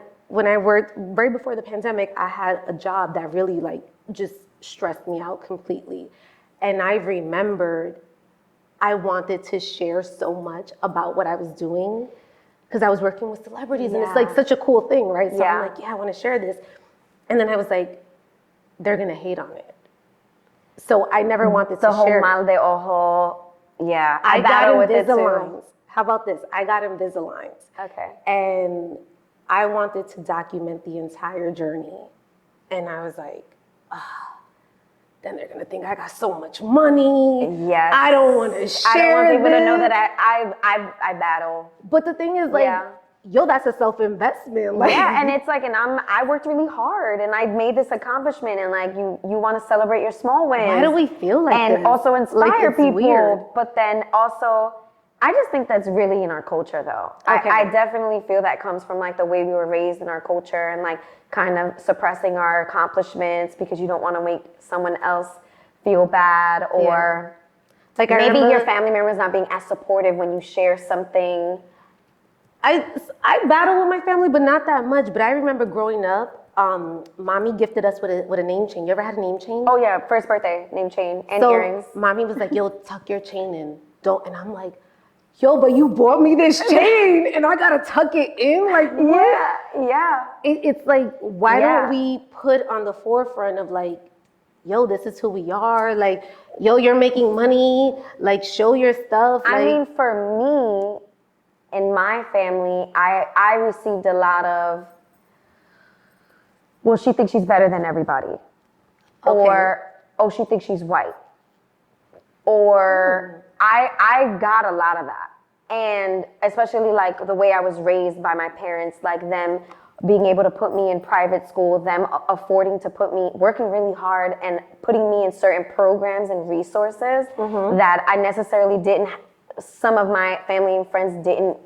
worked, right before the pandemic, I had a job that really like just stressed me out completely. And I remembered I wanted to share so much about what I was doing because I was working with celebrities and it's like such a cool thing, right? So I'm like, I want to share this. And then I was like, they're going to hate on it. So I never wanted to share. The whole mal de ojo. Yeah. I got Invisaligns. How about this? I got Invisaligns. Okay. And I wanted to document the entire journey. And I was like, then they're going to think I got so much money. Yes. I don't want to share. I don't want people to know that I battle. But the thing is, like, that's a self-investment. Like, and it's like, and I worked really hard and I made this accomplishment, and like you want to celebrate your small wins. Why do we feel like and this? Also inspire people. Weird. But then also, I just think that's really in our culture though. Okay. I definitely feel that comes from like the way we were raised in our culture and like kind of suppressing our accomplishments because you don't want to make someone else feel bad or like maybe your family members not being as supportive when you share something. I battle with my family, but not that much. But I remember growing up, Mommy gifted us with a name chain. You ever had a name chain? Oh yeah, first birthday, name chain and earrings. Mommy was like, yo, tuck your chain in. Don't. And I'm like, yo, but you bought me this chain and I gotta tuck it in? Like, what? Yeah. It's like, why don't we put on the forefront of like, yo, this is who we are. Like, yo, you're making money. Like, show your stuff. I mean, for me, in my family, I received a lot of, well, she thinks she's better than everybody. Okay. Or oh, she thinks she's white. Or I got a lot of that. And especially like the way I was raised by my parents, like them being able to put me in private school, them affording to put me, working really hard and putting me in certain programs and resources that I necessarily didn't, some of my family and friends didn't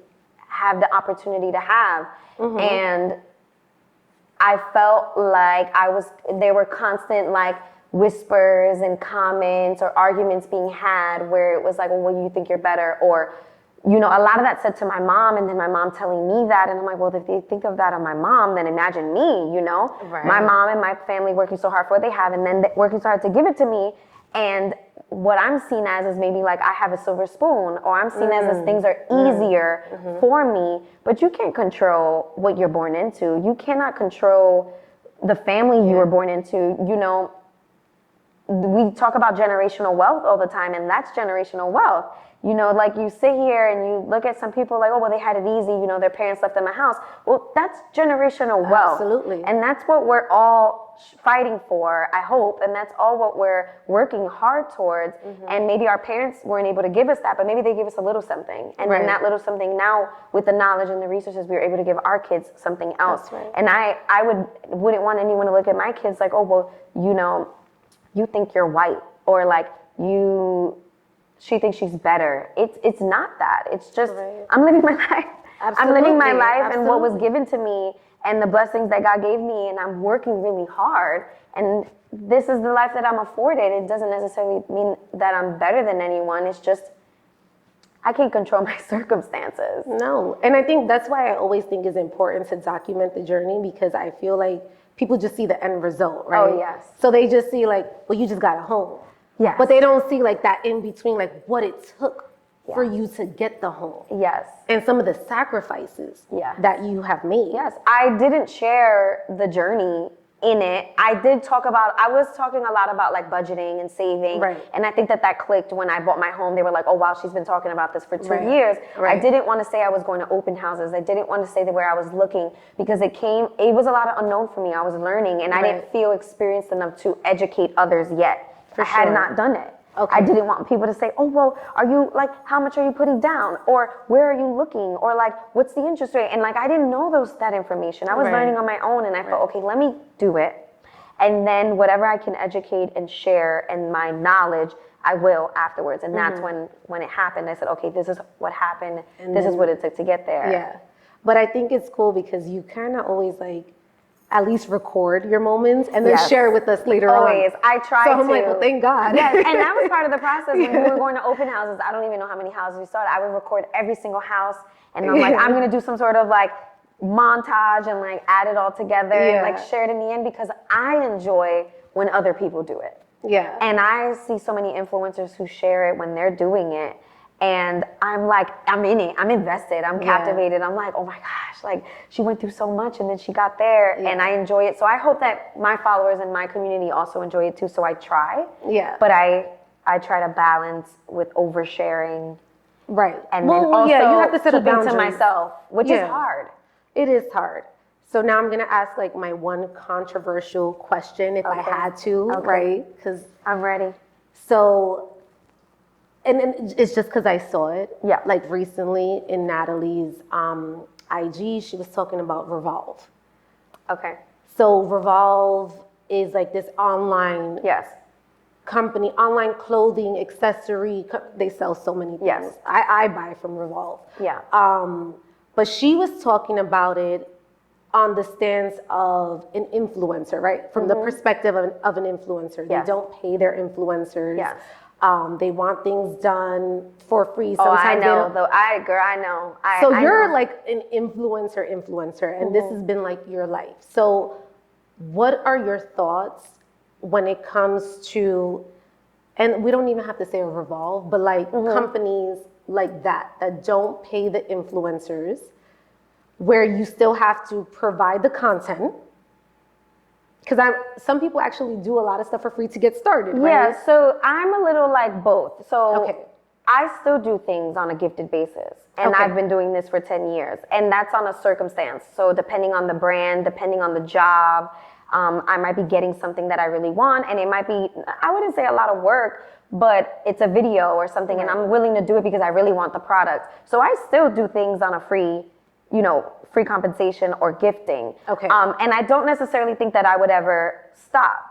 have the opportunity to have. And I felt like there were constant like whispers and comments or arguments being had where it was like, well, you think you're better, or, you know, a lot of that said to my mom, and then my mom telling me that, and I'm like, well, if they think of that on my mom, then imagine me, you know? Right. My mom and my family working so hard for what they have, and then working so hard to give it to me, and what I'm seen as is maybe like I have a silver spoon, or I'm seen as things are easier for me, but you can't control what you're born into. You cannot control the family you were born into, you know? We talk about generational wealth all the time, and that's generational wealth. You know, like you sit here and you look at some people like, oh, well, they had it easy. You know, their parents left them a house. Well, that's generational wealth. Absolutely. And that's what we're all fighting for, I hope. And that's all what we're working hard towards. And maybe our parents weren't able to give us that, but maybe they gave us a little something. And then that little something now, with the knowledge and the resources, we were able to give our kids something else. That's right. And I wouldn't want anyone to look at my kids like, oh, well, you know, you think you're white, or like she thinks she's better. It's not that. It's just I'm living my life. I'm living my life and what was given to me and the blessings that God gave me, and I'm working really hard, and this is the life that I'm afforded. It doesn't necessarily mean that I'm better than anyone. It's just I can't control my circumstances. No, and I think that's why I always think it's important to document the journey, because I feel like people just see the end result, right? Oh, yes. So they just see like, well, you just got a home. Yes. But they don't see like that in between, like what it took for you to get the home. Yes. And some of the sacrifices that you have made. Yes. I didn't share the journey in it. I was talking a lot about like budgeting and saving. Right. And I think that clicked when I bought my home. They were like, oh, wow, she's been talking about this for 2 years. Right. I didn't want to say I was going to open houses. I didn't want to say that where I was looking, because it was a lot of unknown for me. I was learning, and I didn't feel experienced enough to educate others yet. I had not done it. Okay. I didn't want people to say, oh, well, are you like, how much are you putting down? Or where are you looking? Or like, what's the interest rate? And like, I didn't know that information. I was learning on my own, and I thought, okay, let me do it. And then whatever I can educate and share and my knowledge, I will afterwards. And that's when it happened. I said, okay, this is what happened. And this is what it took to get there. Yeah. But I think it's cool because you kind of always like, at least record your moments and then share it with us later on. Always. I try to. So I'm like, well, thank God. Yes, and that was part of the process. When we were going to open houses, I don't even know how many houses we started. I would record every single house, and I'm like, I'm going to do some sort of like montage and like add it all together and like share it in the end, because I enjoy when other people do it. Yeah. And I see so many influencers who share it when they're doing it. And I'm like, I'm in it. I'm invested. I'm captivated. I'm like, oh my gosh, like she went through so much and then she got there, and I enjoy it. So I hope that my followers and my community also enjoy it too. So I try. Yeah. But I try to balance with oversharing. Right. And then also you have to set a boundary to myself, which is hard. It is hard. So now I'm going to ask like my one controversial question if I had to, right? Because I'm ready. So, and it's just because I saw it. Yeah. Like recently in Natalie's IG, she was talking about Revolve. Okay. So Revolve is like this online company, online clothing, accessory. They sell so many things. Yes. I buy from Revolve. Yeah. But she was talking about it on the stance of an influencer, right? From the perspective of an influencer. Yes. They don't pay their influencers. Yes. They want things done for free. Sometimes I know. I know. So you're like an influencer, and this has been like your life. So what are your thoughts when it comes to, and we don't even have to say Revolve, but like companies like that don't pay the influencers, where you still have to provide the content? Because some people actually do a lot of stuff for free to get started, right? Yeah, so I'm a little like both. So I still do things on a gifted basis. And I've been doing this for 10 years. And that's on a circumstance. So depending on the brand, depending on the job, I might be getting something that I really want, and it might be, I wouldn't say a lot of work, but it's a video or something, and I'm willing to do it because I really want the product. So I still do things on a free, free compensation or gifting. Okay. And I don't necessarily think that I would ever stop.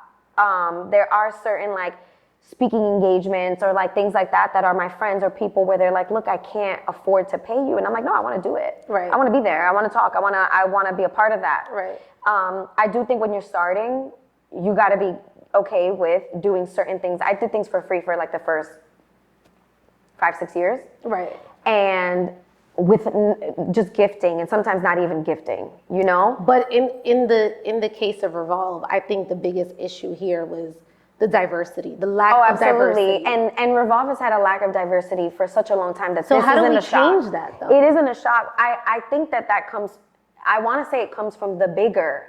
There are certain like speaking engagements or like things like that are my friends or people where they're like, look, I can't afford to pay you. And I'm like, no, I want to do it. Right. I want to be there. I want to talk. I want to be a part of that. Right. I do think when you're starting, you got to be okay with doing certain things. I did things for free for like the first 5-6 years. Right. And with just gifting, and sometimes not even gifting, But in the case of Revolve, I think the biggest issue here was the diversity, the lack of diversity. And Revolve has had a lack of diversity for such a long time that so this how do isn't we a shock. change that though? It isn't a shock. I think that comes, I want to say it comes from the bigger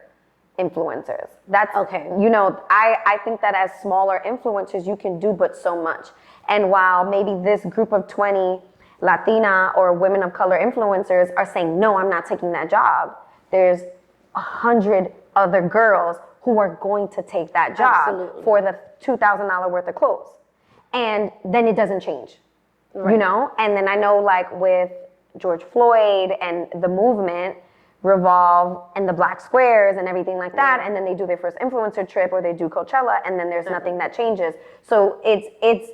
influencers. That's okay. I think that as smaller influencers, you can do but so much. And while maybe this group of 20 Latina or women of color influencers are saying, no, I'm not taking that job, there's 100 other girls who are going to take that job. Absolutely. For the $2,000 worth of clothes. And then it doesn't change, right. And then I know like with George Floyd and the movement, Revolve and the Black Squares and everything like that, and then they do their first influencer trip or they do Coachella, and then there's nothing that changes. So it's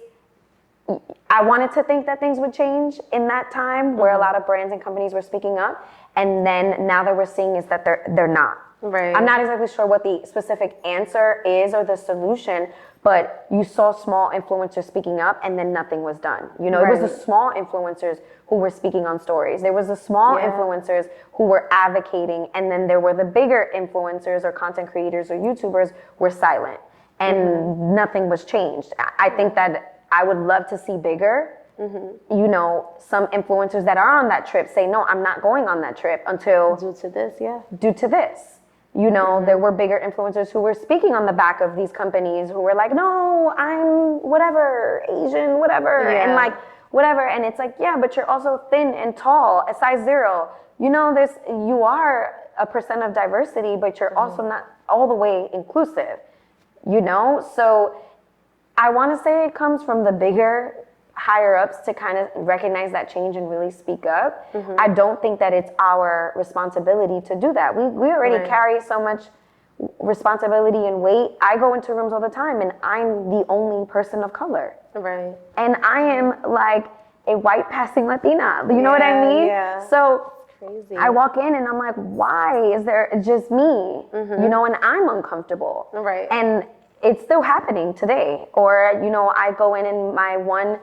I wanted to think that things would change in that time where a lot of brands and companies were speaking up, and then now that we're seeing is that they're not. Right. I'm not exactly sure what the specific answer is or the solution, but you saw small influencers speaking up and then nothing was done. It was the small influencers who were speaking on stories. There was the small influencers who were advocating, and then there were the bigger influencers or content creators or YouTubers were silent, and nothing was changed. I think that I would love to see bigger. Some influencers that are on that trip say, no, I'm not going on that trip until due to this. There were bigger influencers who were speaking on the back of these companies who were like, no, I'm whatever, Asian, whatever, and like whatever. And it's like, yeah, but you're also thin and tall, a size 0. You are a percent of diversity, but you're also not all the way inclusive, So I want to say it comes from the bigger higher ups to kind of recognize that change and really speak up. I don't think that it's our responsibility to do that. We already carry so much responsibility and weight. I go into rooms all the time and I'm the only person of color. Right. And I am like a white passing Latina. You know what I mean? Yeah. So crazy. I walk in and I'm like, why is there just me? And I'm uncomfortable. Right. And it's still happening today. Or, I go in and my one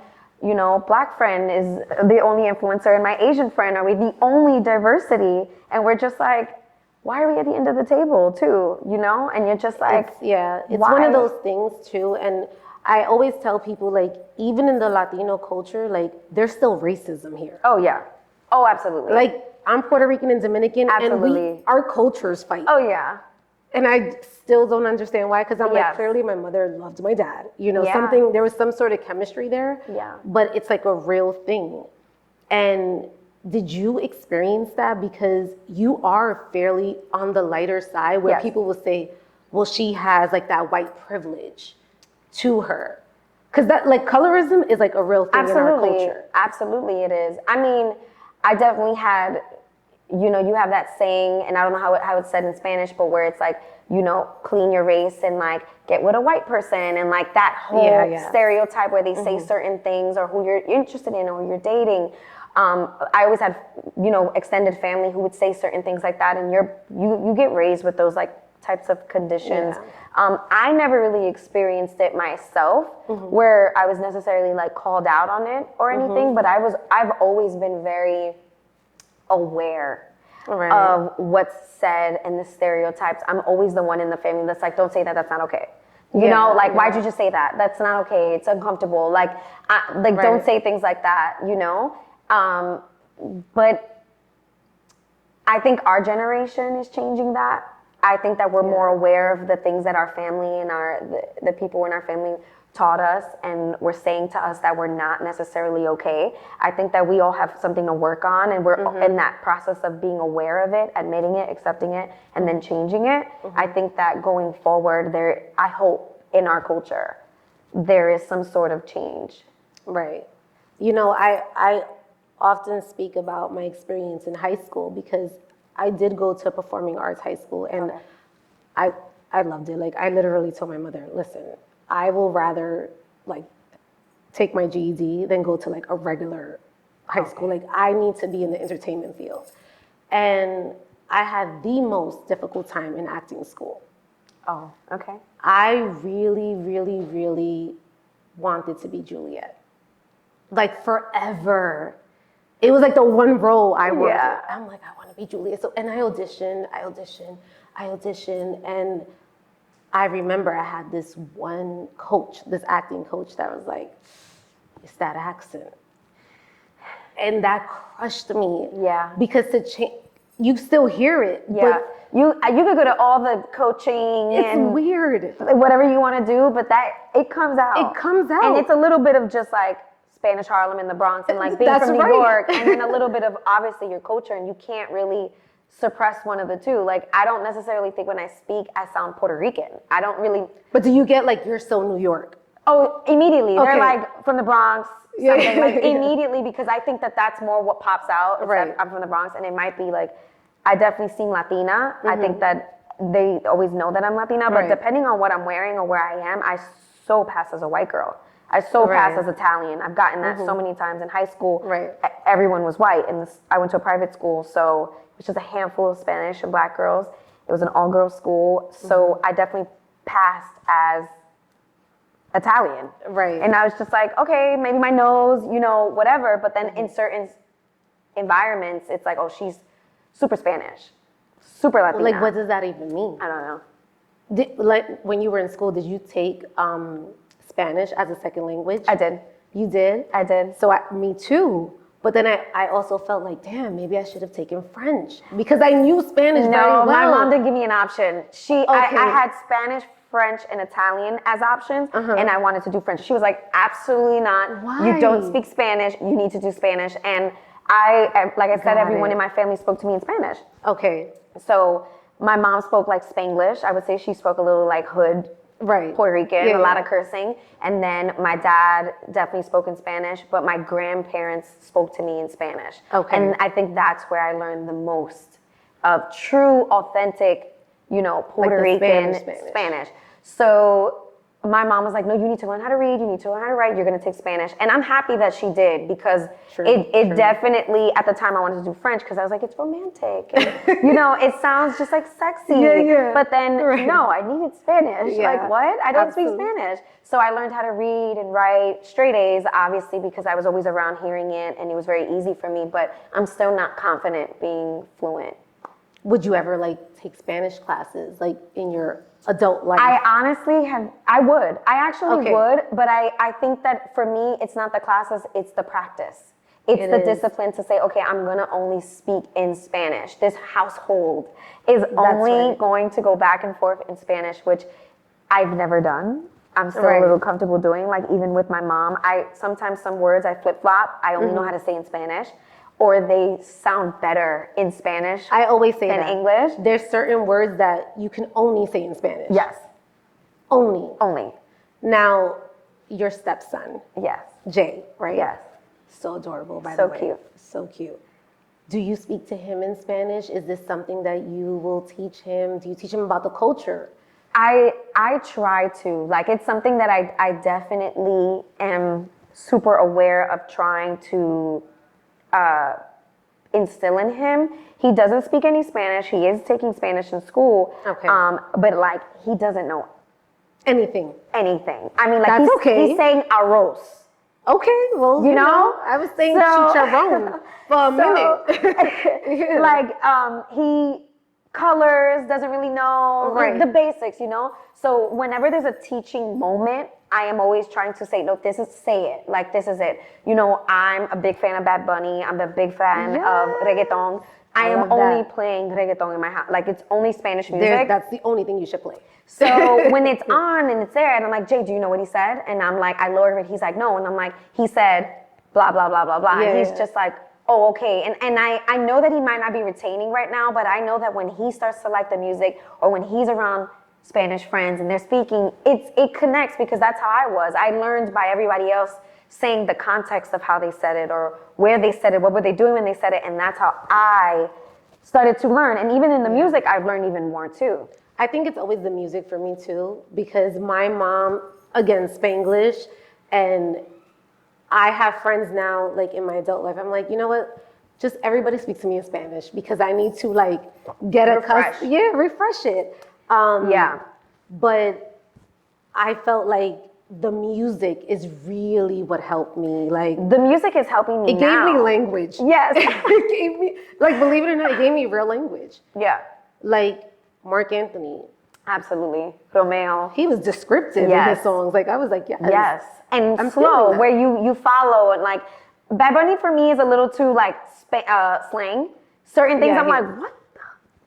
Black friend is the only influencer and my Asian friend are we the only diversity, and we're just like, why are we at the end of the table too, And you're just like, it's why? one of those things too. And I always tell people, like, even in the Latino culture, like, there's still racism here. Oh yeah. Oh, absolutely. Like, I'm Puerto Rican and Dominican, absolutely. And our cultures fight. Oh yeah. And I still don't understand why, because I'm like, clearly my mother loved my dad. There was some sort of chemistry there. Yeah. But it's like a real thing. And did you experience that? Because you are fairly on the lighter side where people will say, well, she has like that white privilege to her. Because that, like, colorism is like a real thing in our culture. Absolutely it is. I mean, I definitely had, you have that saying, and I don't know how it's said in Spanish, but where it's like, clean your race and like get with a white person, and like that whole stereotype where they say certain things or who you're interested in or who you're dating. I always had, extended family who would say certain things like that, and you get raised with those like types of conditions. I never really experienced it myself where I was necessarily like called out on it or anything, but I've always been very aware of what's said and the stereotypes. I'm always the one in the family that's like, don't say that, that's not okay. Why'd you just say that? That's not okay. It's uncomfortable. Don't say things like that, But I think our generation is changing that. I think that we're more aware of the things that our family and the people in our family taught us and were saying to us that we're not necessarily okay. I think that we all have something to work on, and we're in that process of being aware of it, admitting it, accepting it, and then changing it. I think that going forward, I hope in our culture, there is some sort of change. Right. You know, I often speak about my experience in high school because I did go to performing arts high school, and I loved it. Like, I literally told my mother, listen, I will rather like take my GED than go to like a regular high school. Like, I need to be in the entertainment field. And I had the most difficult time in acting school. Oh, okay. I really, really, really wanted to be Juliet. Like, forever. It was like the one role I wanted. Yeah. I'm like, I want to be Juliet. So, and I auditioned, and I remember I had this one coach, this acting coach that was like, it's that accent. And that crushed me. Yeah. Because you still hear it. Yeah. But you could go to all the coaching. It's weird. Whatever you want to do, but it comes out. It comes out. And it's a little bit of just like Spanish Harlem in the Bronx and like being from New York. And then a little bit of obviously your culture, and you can't really suppress one of the two. Like, I don't necessarily think when I speak, I sound Puerto Rican. I don't really. But do you get like, you're so New York? Oh, immediately. Okay. They're like from the Bronx, something like immediately, because I think that that's more what pops out. Right. I'm from the Bronx, and it might be like, I definitely seem Latina. I think that they always know that I'm Latina, but depending on what I'm wearing or where I am, I so pass as a white girl. I so pass as Italian. I've gotten that so many times in high school. Right. Everyone was white, and I went to a private school, so which is a handful of Spanish and black girls. It was an all-girls school, so I definitely passed as Italian. Right. And I was just like, okay, maybe my nose, whatever. But then in certain environments, it's like, oh, she's super Spanish, super Latina. Like, what does that even mean? I don't know. Like, when you were in school, did you take Spanish as a second language? I did. You did? I did. So me too. But then I also felt like, damn, maybe I should have taken French because I knew Spanish very well. No, my mom didn't give me an option. I had Spanish, French, and Italian as options, and I wanted to do French. She was like, absolutely not. Why? You don't speak Spanish. You need to do Spanish. And like I said, everyone in my family spoke to me in Spanish. Okay. So my mom spoke like Spanglish. I would say she spoke a little like hood. Right. Puerto Rican, a lot of cursing. And then my dad definitely spoke in Spanish, but my grandparents spoke to me in Spanish. Okay. And I think that's where I learned the most of true, authentic, Puerto Rican Spanish. So my mom was like, no, you need to learn how to read, you need to learn how to write, you're going to take Spanish. And I'm happy that she did, because it definitely, at the time I wanted to do French because I was like, it's romantic. And, it sounds just like sexy. But then, no, I needed Spanish. Like, what? I don't speak Spanish. So I learned how to read and write straight A's, obviously, because I was always around hearing it and it was very easy for me, but I'm still not confident being fluent. Would you ever take Spanish classes in your adult life? I honestly I would. I actually would, but I think that for me, it's not the classes, it's the practice. It's the discipline to say, okay, I'm gonna only speak in Spanish. This household is only going to go back and forth in Spanish, which I've never done. I'm still a little comfortable doing, even with my mom. Sometimes some words I flip-flop, I only know how to say in Spanish. Or they sound better in Spanish. I always say than English. There's certain words that you can only say in Spanish. Yes. Only. Now, your stepson. Yes. Jay, right? Yes. So adorable, by the way. So cute. So cute. Do you speak to him in Spanish? Is this something that you will teach him? Do you teach him about the culture? I try to. It's something that I definitely am super aware of trying to instill in him. He doesn't speak any Spanish. He is taking Spanish in school. Okay. But he doesn't know anything. I mean, he's saying arroz. Okay, well, you know, I was saying chicharron for a minute. He colors, doesn't really know the basics, So whenever there's a teaching moment, I am always trying to say, no, this is it. This is it. I'm a big fan of Bad Bunny. I'm a big fan of reggaeton. I am only playing reggaeton in my house. Like, it's only Spanish music. That's the only thing you should play. So when it's on and it's there, and I'm like, Jay, do you know what he said? And I'm like, I lower it. He's like, no. And I'm like, he said blah, blah, blah, blah, blah. And he's just like, oh, okay. And I know that he might not be retaining right now, but I know that when he starts to like the music, or when he's around Spanish friends and they're speaking, it connects, because that's how I was. I learned by everybody else saying the context of how they said it, or where they said it, what were they doing when they said it, and that's how I started to learn. And even in the music, I've learned even more too. I think it's always the music for me too, because my mom, again, Spanglish, and I have friends now, like in my adult life, I'm like, you know what? Just everybody speaks to me in Spanish, because I need to like get accustomed. Yeah, refresh it. But I felt like the music is really what helped me. Like, the music is helping me. It gave me language. Yes. It gave me, like, believe it or not, it gave me real language. Yeah. Like Mark Anthony. Absolutely. Romeo. He was descriptive in his songs. Like, I was like, yes. Yes. And I'm slow, where you follow, and like, Bad Bunny for me is a little too like slang. Certain things I'm like, what the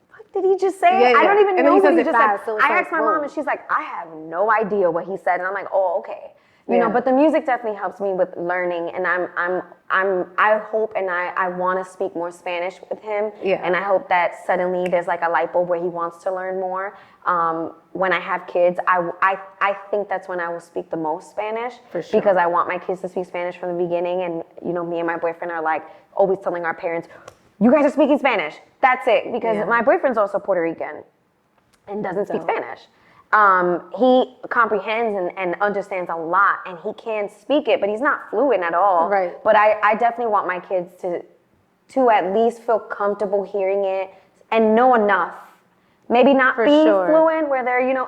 fuck did he just say? I don't even know what he just said. So I asked my mom, and she's like, I have no idea what he said. And I'm like, oh, okay. You know, but the music definitely helps me with learning, and I hope, and I want to speak more Spanish with him. Yeah. And I hope that suddenly there's like a light bulb where he wants to learn more. When I have kids, I think that's when I will speak the most Spanish. For sure. Because I want my kids to speak Spanish from the beginning, and you know, me and my boyfriend are like always telling our parents, you guys are speaking Spanish. That's it. Because my boyfriend's also Puerto Rican and doesn't speak Spanish. He comprehends and understands a lot, and he can speak it, but he's not fluent at all. Right. But I definitely want my kids to at least feel comfortable hearing it and know enough. Maybe not be fluent where they're, you know,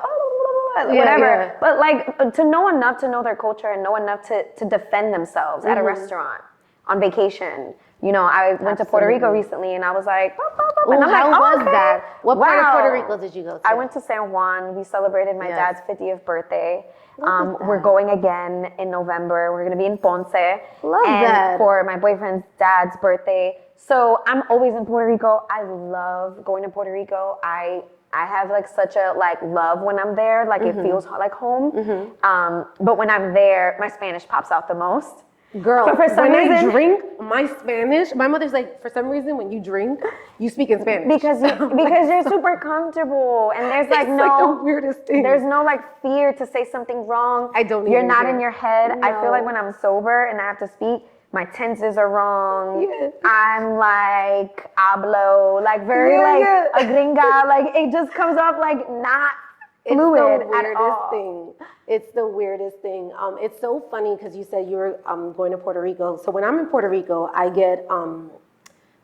whatever. But like to know enough to know their culture, and know enough to defend themselves at a restaurant, on vacation. You know, I went to Puerto Rico recently, and I was like, and I'm how was that? What part of Puerto Rico did you go to? I went to San Juan. We celebrated my dad's 50th birthday. We're going again in November. We're going to be in Ponce. Love that. For my boyfriend's dad's birthday. So I'm always in Puerto Rico. I love going to Puerto Rico. I have like such a like love when I'm there. Like it feels like home. But when I'm there, my Spanish pops out the most. Girl, but for some reason, I drink my Spanish, my mother's like, for some reason, when you drink, you speak in Spanish. Because you're super comfortable, and there's like like the weirdest thing. There's no like fear to say something wrong. You're not in your head. No. I feel like when I'm sober and I have to speak, my tenses are wrong. Yeah. I'm like hablo, like very a gringa, like it just comes off like not fluid at all. It's the weirdest thing. It's so funny because you said you were going to Puerto Rico. So when I'm in Puerto Rico, I get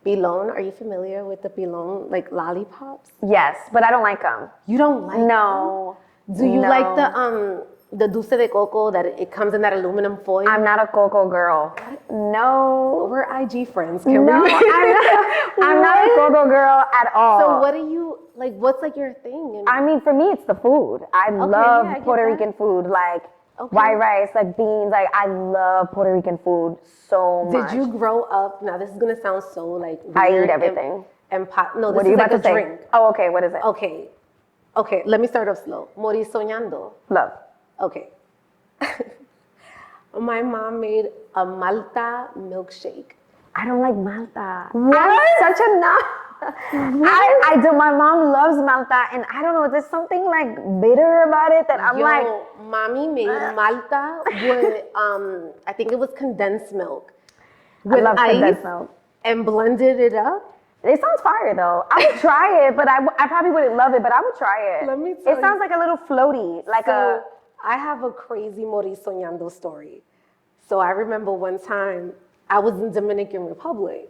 pilon. Are you familiar with the pilon, like lollipops? Yes, but I don't like them. You don't like them? No. Do you like the dulce de coco that it comes in that aluminum foil? I'm not a coco girl. No. We're IG friends. I'm not a coco girl at all. So what do you, like, what's like your thing? I mean, for me, it's the food. I love Puerto Rican food, like white rice, like beans. Like I love Puerto Rican food so much. Did you grow up? Now this is gonna sound so like weird. I eat everything. No, this is like a drink. Oh, okay. What is it? Okay. Let me start off slow. Morir soñando. Love. Okay. My mom made a Malta milkshake. I don't like Malta. What? I'm such a nut. I do. My mom loves Malta, and I don't know. There's something like bitter about it that I'm like. Mommy made Malta with I think it was condensed milk. I love condensed milk. And blended it up. It sounds fire though. I would try it, but I probably wouldn't love it. But I would try it. Let me tell you. It sounds like a little floaty, like I have a crazy Morir soñando story. So I remember one time I was in Dominican Republic,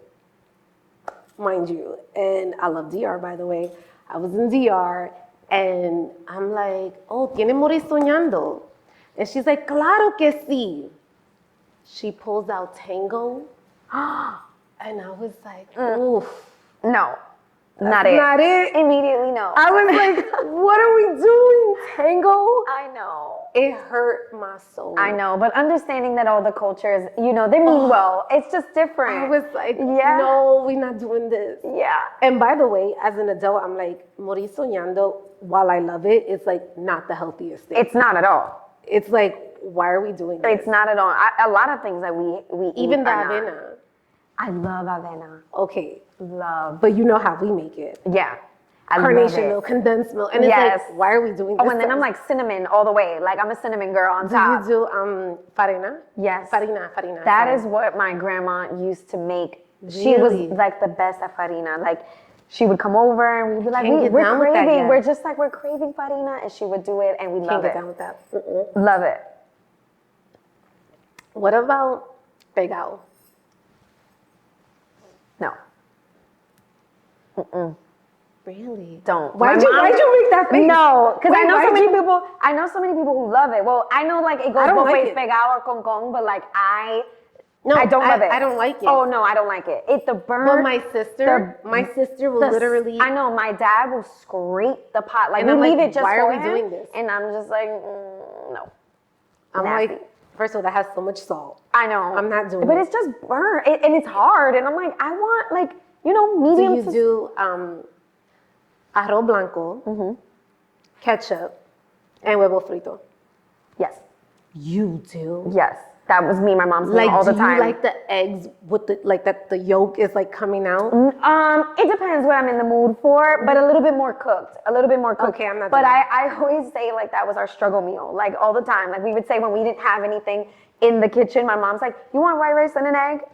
mind you, and I love DR, by the way. I was in DR, and I'm like, oh, ¿tiene Morir soñando? And she's like, claro que sí. She pulls out Tango, and I was like, oof. No, not it. Immediately no. I was like, what are we doing, Tango? I know. It hurt my soul. I know, but understanding that all the cultures, you know, they mean well. It's just different. I was like, no, we're not doing this. Yeah. And by the way, as an adult, I'm like, morir soñando, while I love it, it's like not the healthiest thing. It's not at all. It's like, why are we doing this? It's not at all. A lot of things that we even eat the are avena. not. I love avena. Okay. Love. But you know how we make it. Yeah. Carnation milk, condensed milk. And it's like, why are we doing this? Oh, and then I'm like cinnamon all the way. Like I'm a cinnamon girl on top. Do you do farina? Yes. Farina. That is what my grandma used to make. Really? She was like the best at farina. Like she would come over and we'd be like, we're craving. We're just like, we're craving farina. And she would do it and we love it. Can't get down with that. Love it. What about pegao? No. Really? Don't. Why'd you make that face? No, because I know so many people. I know so many people who love it. Well, I know like it goes both ways, pegao or con con, but like I don't love it. I don't like it. Oh no, I don't like it. It's the burn. But my sister will literally. I know my dad will scrape the pot. Like we leave it just why for are we doing this? And I'm just like, no. I'm like, first of all, that has so much salt. I know. I'm not doing it. But it's just burnt, and it's hard. And I'm like, I want like medium. Do you do arroz blanco, ketchup, and huevo frito? Yes. You do? Yes. That was me and my mom's doing all the time. Do you like the eggs with the yolk is like coming out? It depends what I'm in the mood for, but a little bit more cooked. Okay, I'm not. But I always say like that was our struggle meal, like all the time. Like we would say when we didn't have anything in the kitchen, my mom's like, "You want white rice and an egg?"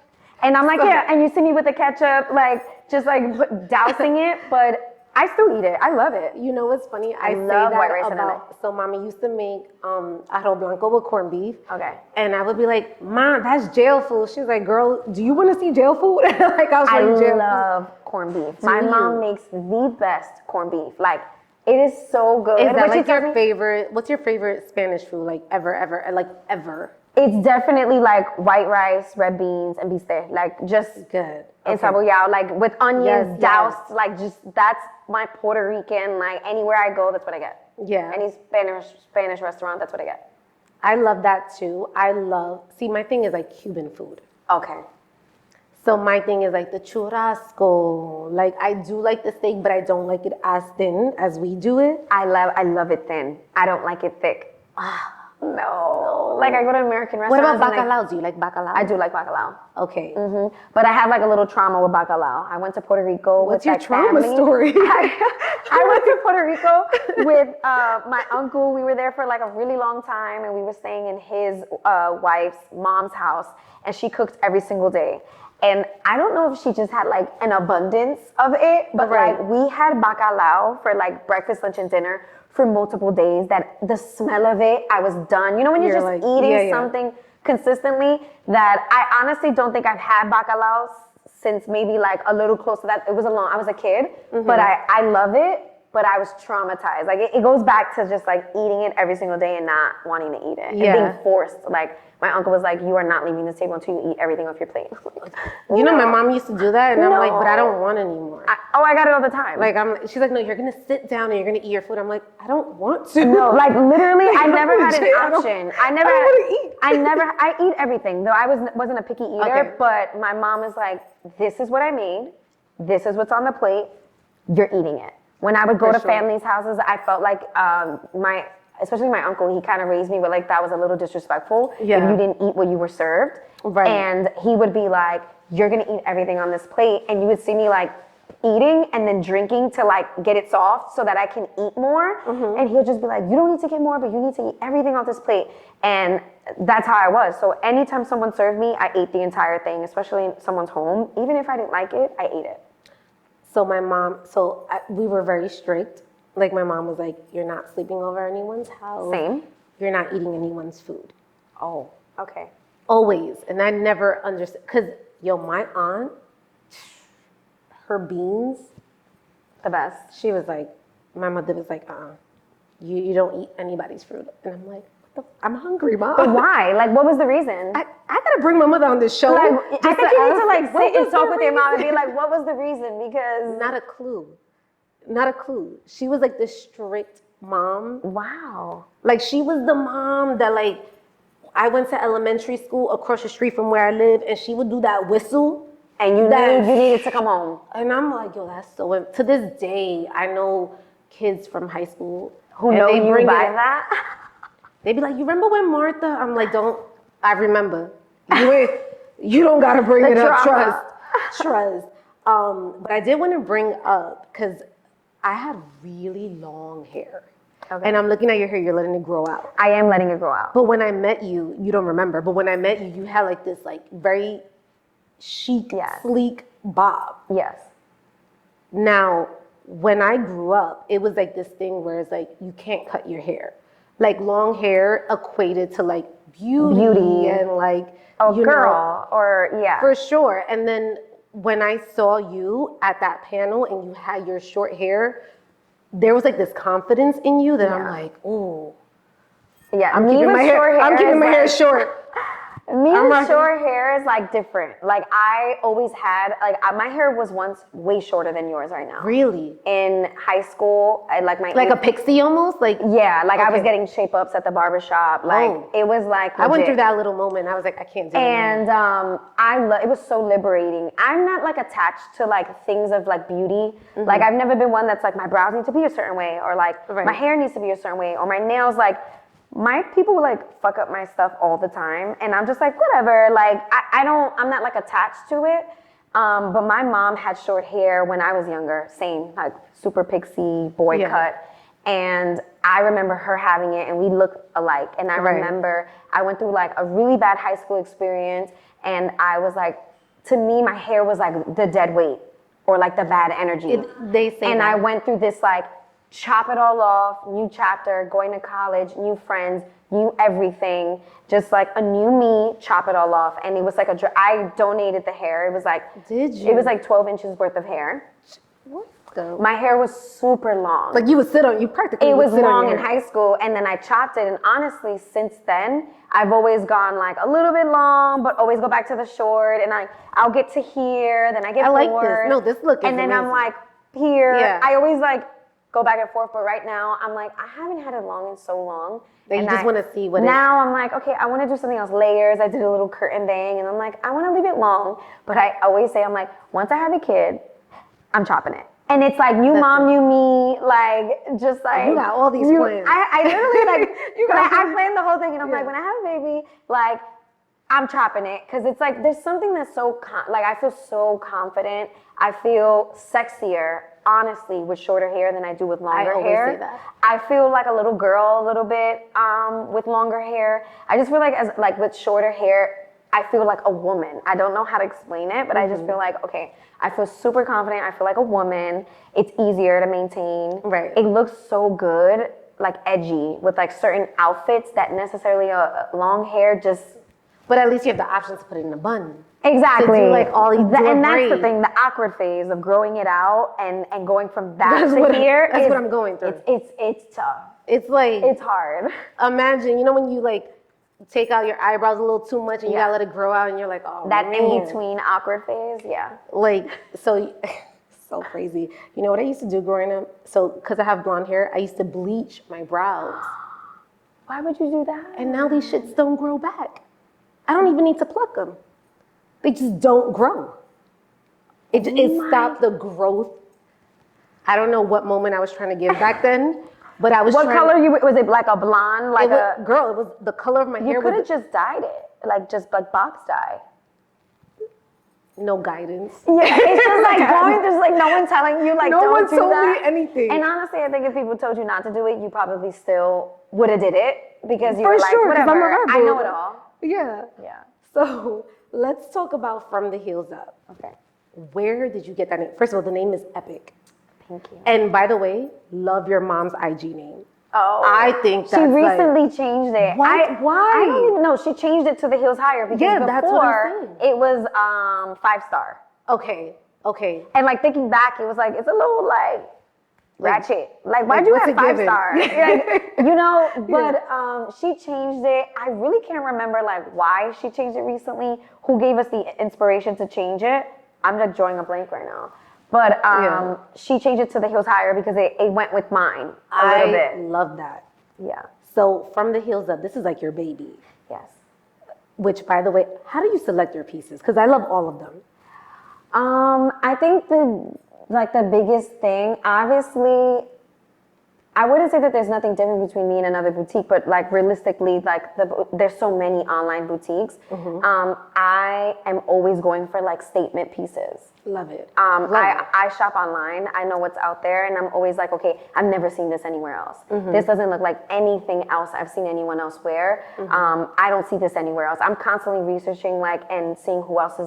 And I'm like, "Yeah." And you see me with the ketchup, like just like dousing it, but I still eat it. I love it. You know what's funny? I love white rice and an egg. So mommy used to make arroz blanco with corned beef. Okay. And I would be like, Mom, that's jail food. She's like, girl, do you want to see jail food? Like I love corned beef. My mom makes the best corned beef. Like it is so good. Is that like your favorite? What's your favorite Spanish food? Like ever? It's definitely like white rice, red beans, and bistec. Like just good. And saboyao, like with onions doused, like just that's my Puerto Rican. Like anywhere I go, that's what I get. Yeah. Any Spanish restaurant, that's what I get. I love that too. My thing is like Cuban food. Okay. So my thing is like the churrasco. Like I do like the steak, but I don't like it as thin as we do it. I love it thin. I don't like it thick. No. Like I go to American restaurants. What about bacalao? Do you like bacalao? I do like bacalao. Okay. But I have like a little trauma with bacalao. I went to Puerto Rico. What's your trauma story? I went to Puerto Rico with my uncle. We were there for like a really long time, and we were staying in his wife's mom's house, and she cooked every single day. And I don't know if she just had like an abundance of it, but like we had bacalao for like breakfast, lunch, and dinner for multiple days. That the smell of it, I was done. You know when you're just like, eating something consistently, that I honestly don't think I've had bacalao since maybe like a little close to that. I was a kid, but I love it, but I was traumatized. Like it goes back to just like eating it every single day and not wanting to eat it. And being forced. Like my uncle was like, you are not leaving this table until you eat everything off your plate. You know, my mom used to do that, and I'm like, but I don't want anymore. I got it all the time. Like she's like, no, you're gonna sit down and you're gonna eat your food. I'm like, I don't want to. No, like literally, I never had an option. I eat everything. Though I wasn't a picky eater, but my mom is like, this is what I made. This is what's on the plate. You're eating it. When I would go to families' houses, I felt like especially my uncle, he kind of raised me with like that was a little disrespectful if you didn't eat what you were served. Right. And he would be like, you're gonna eat everything on this plate, and you would see me like eating and then drinking to like get it soft so that I can eat more. And he'll just be like, you don't need to get more, but you need to eat everything off this plate. And that's how I was. So anytime someone served me, I ate the entire thing, especially in someone's home. Even if I didn't like it, I ate it. So we were very strict. Like my mom was like, you're not sleeping over anyone's house. Same. You're not eating anyone's food. Oh, okay. Always. And I never understood. Because, my aunt, her beans. The best. She was like, my mother was like, you don't eat anybody's food. And I'm like, I'm hungry, Mom. But why? Like, what was the reason? I gotta bring my mother on this show. Like, I think you need to like sit and talk with your mom and be like, what was the reason? Because Not a clue. She was like this strict mom. Wow. Like, she was the mom that, like, I went to elementary school across the street from where I live, and she would do that whistle. And you knew you needed to come home. And I'm like, yo, that's so... To this day, I know kids from high school. Who know you by that? They be like, you remember when Martha? I'm like, I remember. You don't got to bring it up. Trust. But I did want to bring up, because I had really long hair. Okay. And I'm looking at your hair, you're letting it grow out. I am letting it grow out. But when I met you, you don't remember, but when I met you, you had like this like very chic, sleek bob. Yes. Now, when I grew up, it was like this thing where it's like, you can't cut your hair. Like, long hair equated to like beauty and like, For sure. And then when I saw you at that panel and you had your short hair, there was like this confidence in you that I'm like, ooh. Yeah, I'm keeping my hair short. Me with short hair is like different. Like, I always had, like, my hair was once way shorter than yours right now. Really? In high school, like a pixie almost? Like, yeah, like I was getting shape ups at the barbershop. Like, it was like legit. I went through that little moment. I was like, I can't do it. And it was so liberating. I'm not like attached to like things of like beauty. Mm-hmm. Like, I've never been one that's like, my brows need to be a certain way, or like my hair needs to be a certain way, or my nails, like, my people like fuck up my stuff all the time, and I'm just like, whatever. Like, I'm not like attached to it. But my mom had short hair when I was younger, same, like super pixie boy cut. And I remember her having it, and we looked alike. And I remember I went through like a really bad high school experience, and I was like, to me, my hair was like the dead weight or like the bad energy. And I went through this like, chop it all off, new chapter, going to college, new friends, new everything, just like a new me, chop it all off. And it was like I donated the hair. It was like, did you? It was like 12 inches worth of hair. What? My hair was super long. Like, you would sit on, you practically It was sit long on in high school, and then I chopped it. And honestly, since then, I've always gone like a little bit long, but always go back to the short. And I'll get to here, then I get bored. I like this. No, this look is And then amazing. I'm like, here. Yeah. I always like go back and forth, but right now I'm like, I haven't had it long in so long. That you just want to see what now I'm like, okay, I want to do something else, layers. I did a little curtain bang, and I'm like, I want to leave it long. But I always say, I'm like, once I have a kid, I'm chopping it. And it's like, new mom, new me, like, just like. You got all these plans. I literally like, I planned the whole thing, and I'm like, when I have a baby, like, I'm chopping it. Because it's like, there's something that's so, I feel so confident. I feel sexier, honestly, with shorter hair than I do with longer hair. I always say that. I feel like a little girl a little bit with longer hair. I just feel like with shorter hair, I feel like a woman. I don't know how to explain it, but I just feel like, okay, I feel super confident. I feel like a woman. It's easier to maintain. Right. It looks so good, like edgy, with like certain outfits that necessarily long hair just. But at least you have the option to put it in a bun. Exactly. To do like all these and that's the thing, the awkward phase of growing it out and going from that to here. That's what I'm going through. It's tough. It's like. It's hard. Imagine, you know, when you like take out your eyebrows a little too much and you gotta let it grow out and you're like, oh, that man. in between awkward phase, yeah. Like, so crazy. You know what I used to do growing up? So, because I have blonde hair, I used to bleach my brows. Why would you do that? And now these shits don't grow back. I don't even need to pluck them. They just don't grow. It stopped the growth. I don't know what moment I was trying to give back then, but I was What color was it, like a blonde? Like it was the color of my hair. You could have just dyed it, just like box dye. No guidance. Yeah, it's just like there's like no one telling you, like, no don't one do told that. me anything. And honestly, I think if people told you not to do it, you probably still would have did it because you For were like, sure, whatever, I'm a rebel. I know it all. Yeah. Yeah. So let's talk about From the Heels Up. Okay. Where did you get that name? First of all, the name is epic. Thank you. And by the way, love your mom's IG name. Oh. I think that's she recently changed it. What? Why? I don't even know. She changed it to the Heels Higher because before that's what I'm saying. It was 5-star. Okay. And like thinking back, it was like, it's a little like ratchet. Like, why'd you have 5-star? Like, you know, but she changed it. I really can't remember like why she changed it recently, who gave us the inspiration to change it. I'm like drawing a blank right now. But she changed it to the heels higher because it went with mine a little bit. I love that. Yeah. So from the heels up, this is like your baby. Yes. Which, by the way, how do you select your pieces? Because I love all of them. I think the biggest thing, obviously, I wouldn't say that there's nothing different between me and another boutique, but like realistically, like there's so many online boutiques. I am always going for like statement pieces. Love it. I shop online. I know what's out there, and I'm always like, okay, I've never seen this anywhere else. This doesn't look like anything else I've seen anyone else wear. I don't see this anywhere else. I'm constantly researching like and seeing who else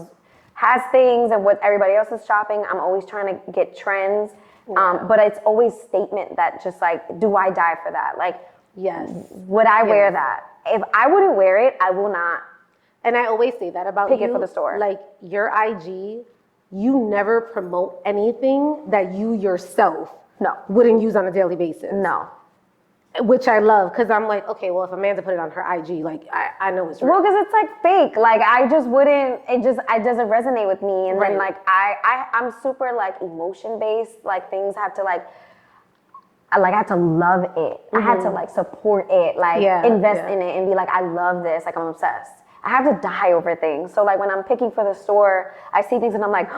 has things and what everybody else is shopping. I'm always trying to get trends. But it's always statement that just like, do I die for that? Like, yes, would I wear that? If I wouldn't wear it, I will not. And I always say that about pick it for the store. Like your IG, you never promote anything that you yourself wouldn't use on a daily basis. No. Which I love, because I'm like, okay, well, if Amanda put it on her IG, like, I know it's real. Well, because it's like fake. Like, I just wouldn't, it doesn't resonate with me. And then, like, I'm super, like, emotion-based. Like, things have to, like, I have to love it. I have to, like, support it, like, invest in it and be like, I love this. Like, I'm obsessed. I have to die over things. So, like, when I'm picking for the store, I see things and I'm like,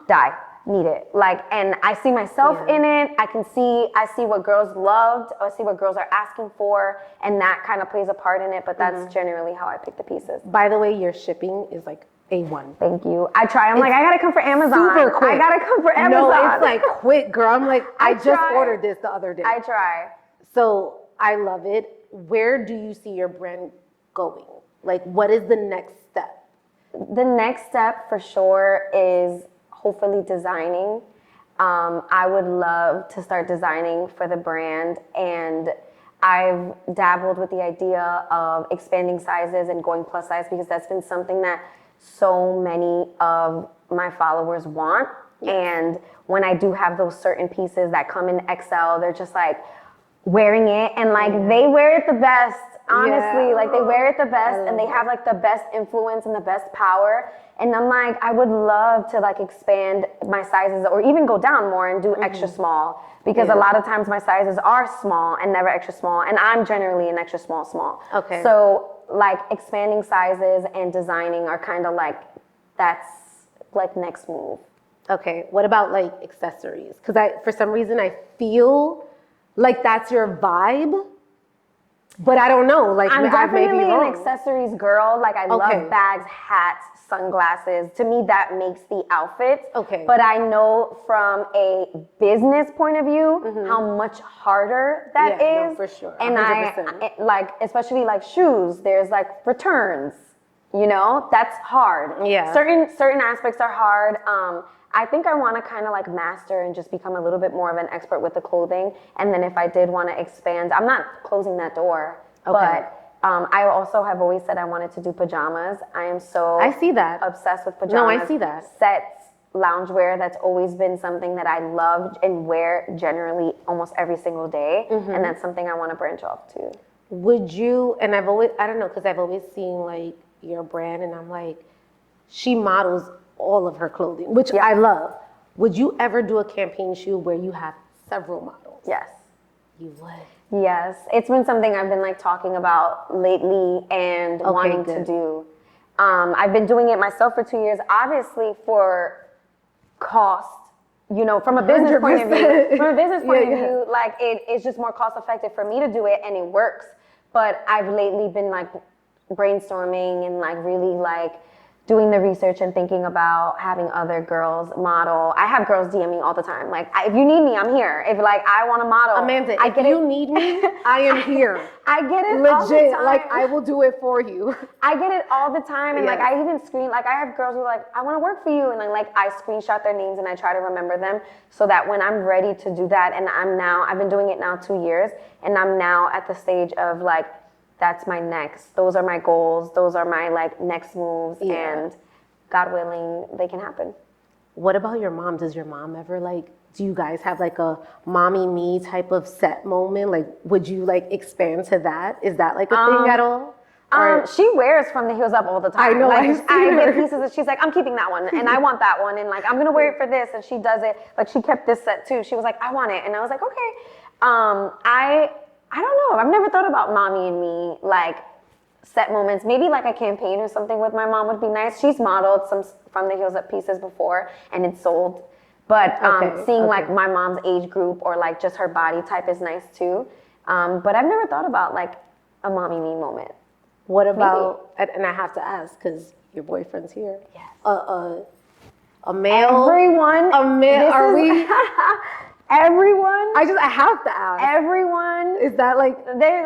die. Need it. Like, and I see myself in it. I see what girls loved, or I see what girls are asking for, and that kind of plays a part in it, but that's generally how I pick the pieces. By the way, your shipping is like A1. Thank you. I try. I'm like, I gotta come for Amazon. Super quick. I gotta come for Amazon. No, it's like quick, girl. I'm like, I just ordered this the other day. I try. So I love it. Where do you see your brand going? Like, what is the next step? The next step for sure is hopefully designing. I would love to start designing for the brand, and I've dabbled with the idea of expanding sizes and going plus size because that's been something that so many of my followers want. And when I do have those certain pieces that come in XL, they're just like wearing it, and like they wear it the best. Honestly, like they wear it the best, and they have like the best influence and the best power. And I'm like, I would love to like expand my sizes or even go down more and do extra small, because a lot of times my sizes are small and never extra small, and I'm generally an extra small. Okay. So like expanding sizes and designing are kind of like, that's like next move. Okay. What about like accessories? Because for some reason I feel like that's your vibe. But I don't know. Like, I'm definitely an accessories girl. Like, I love bags, hats, sunglasses. To me, that makes the outfit. Okay. But I know from a business point of view how much harder that is. No, for sure. 100%. And I like, especially like shoes. There's like returns. You know, that's hard. Yeah. Certain aspects are hard. I think I want to kind of like master and just become a little bit more of an expert with the clothing. And then if I did want to expand, I'm not closing that door. But I also have always said I wanted to do pajamas. I see that. Obsessed with pajamas. No, I see that. Sets, loungewear, that's always been something that I love and wear generally almost every single day. And that's something I want to branch off to. Would you, and I don't know, because I've always seen like your brand and I'm like, she models all of her clothing, which I love. Would you ever do a campaign shoot where you have several models? Yes. You would? Yes. It's been something I've been like talking about lately and wanting to do. I've been doing it myself for 2 years, obviously for cost, you know, from a business point of view. From a business point of view, like it's just more cost effective for me to do it and it works. But I've lately been like brainstorming and like really like doing the research and thinking about having other girls model. I have girls DM me all the time. Like, if you need me, I'm here. If like I want to model, Amanda, if you need me, I am here. I get it legit. All the time. Like I will do it for you. I get it all the time, and like I even like I have girls who are like, I want to work for you, and then like I screenshot their names and I try to remember them so that when I'm ready to do that, and I've been doing it now 2 years, and I'm now at the stage of like, that's my next. Those are my goals. Those are my like next moves, and God willing, they can happen. What about your mom? Does your mom ever like? Do you guys have like a mommy me type of set moment? Like, would you like expand to that? Is that like a thing at all? She wears From the Heels Up all the time. I know. Like, I get pieces and she's like, I'm keeping that one and I want that one and like I'm gonna wear it for this and she does it. Like she kept this set too. She was like, I want it and I was like, okay. I don't know. I've never thought about mommy and me like set moments. Maybe like a campaign or something with my mom would be nice. She's modeled some From the Heels Up pieces before and it's sold. But seeing like my mom's age group or like just her body type is nice too. But I've never thought about like a mommy me moment. What about, and I have to ask because your boyfriend's here. Yes. A male. Everyone. A male. Are we? Everyone. I have to ask. Everyone. Is that like?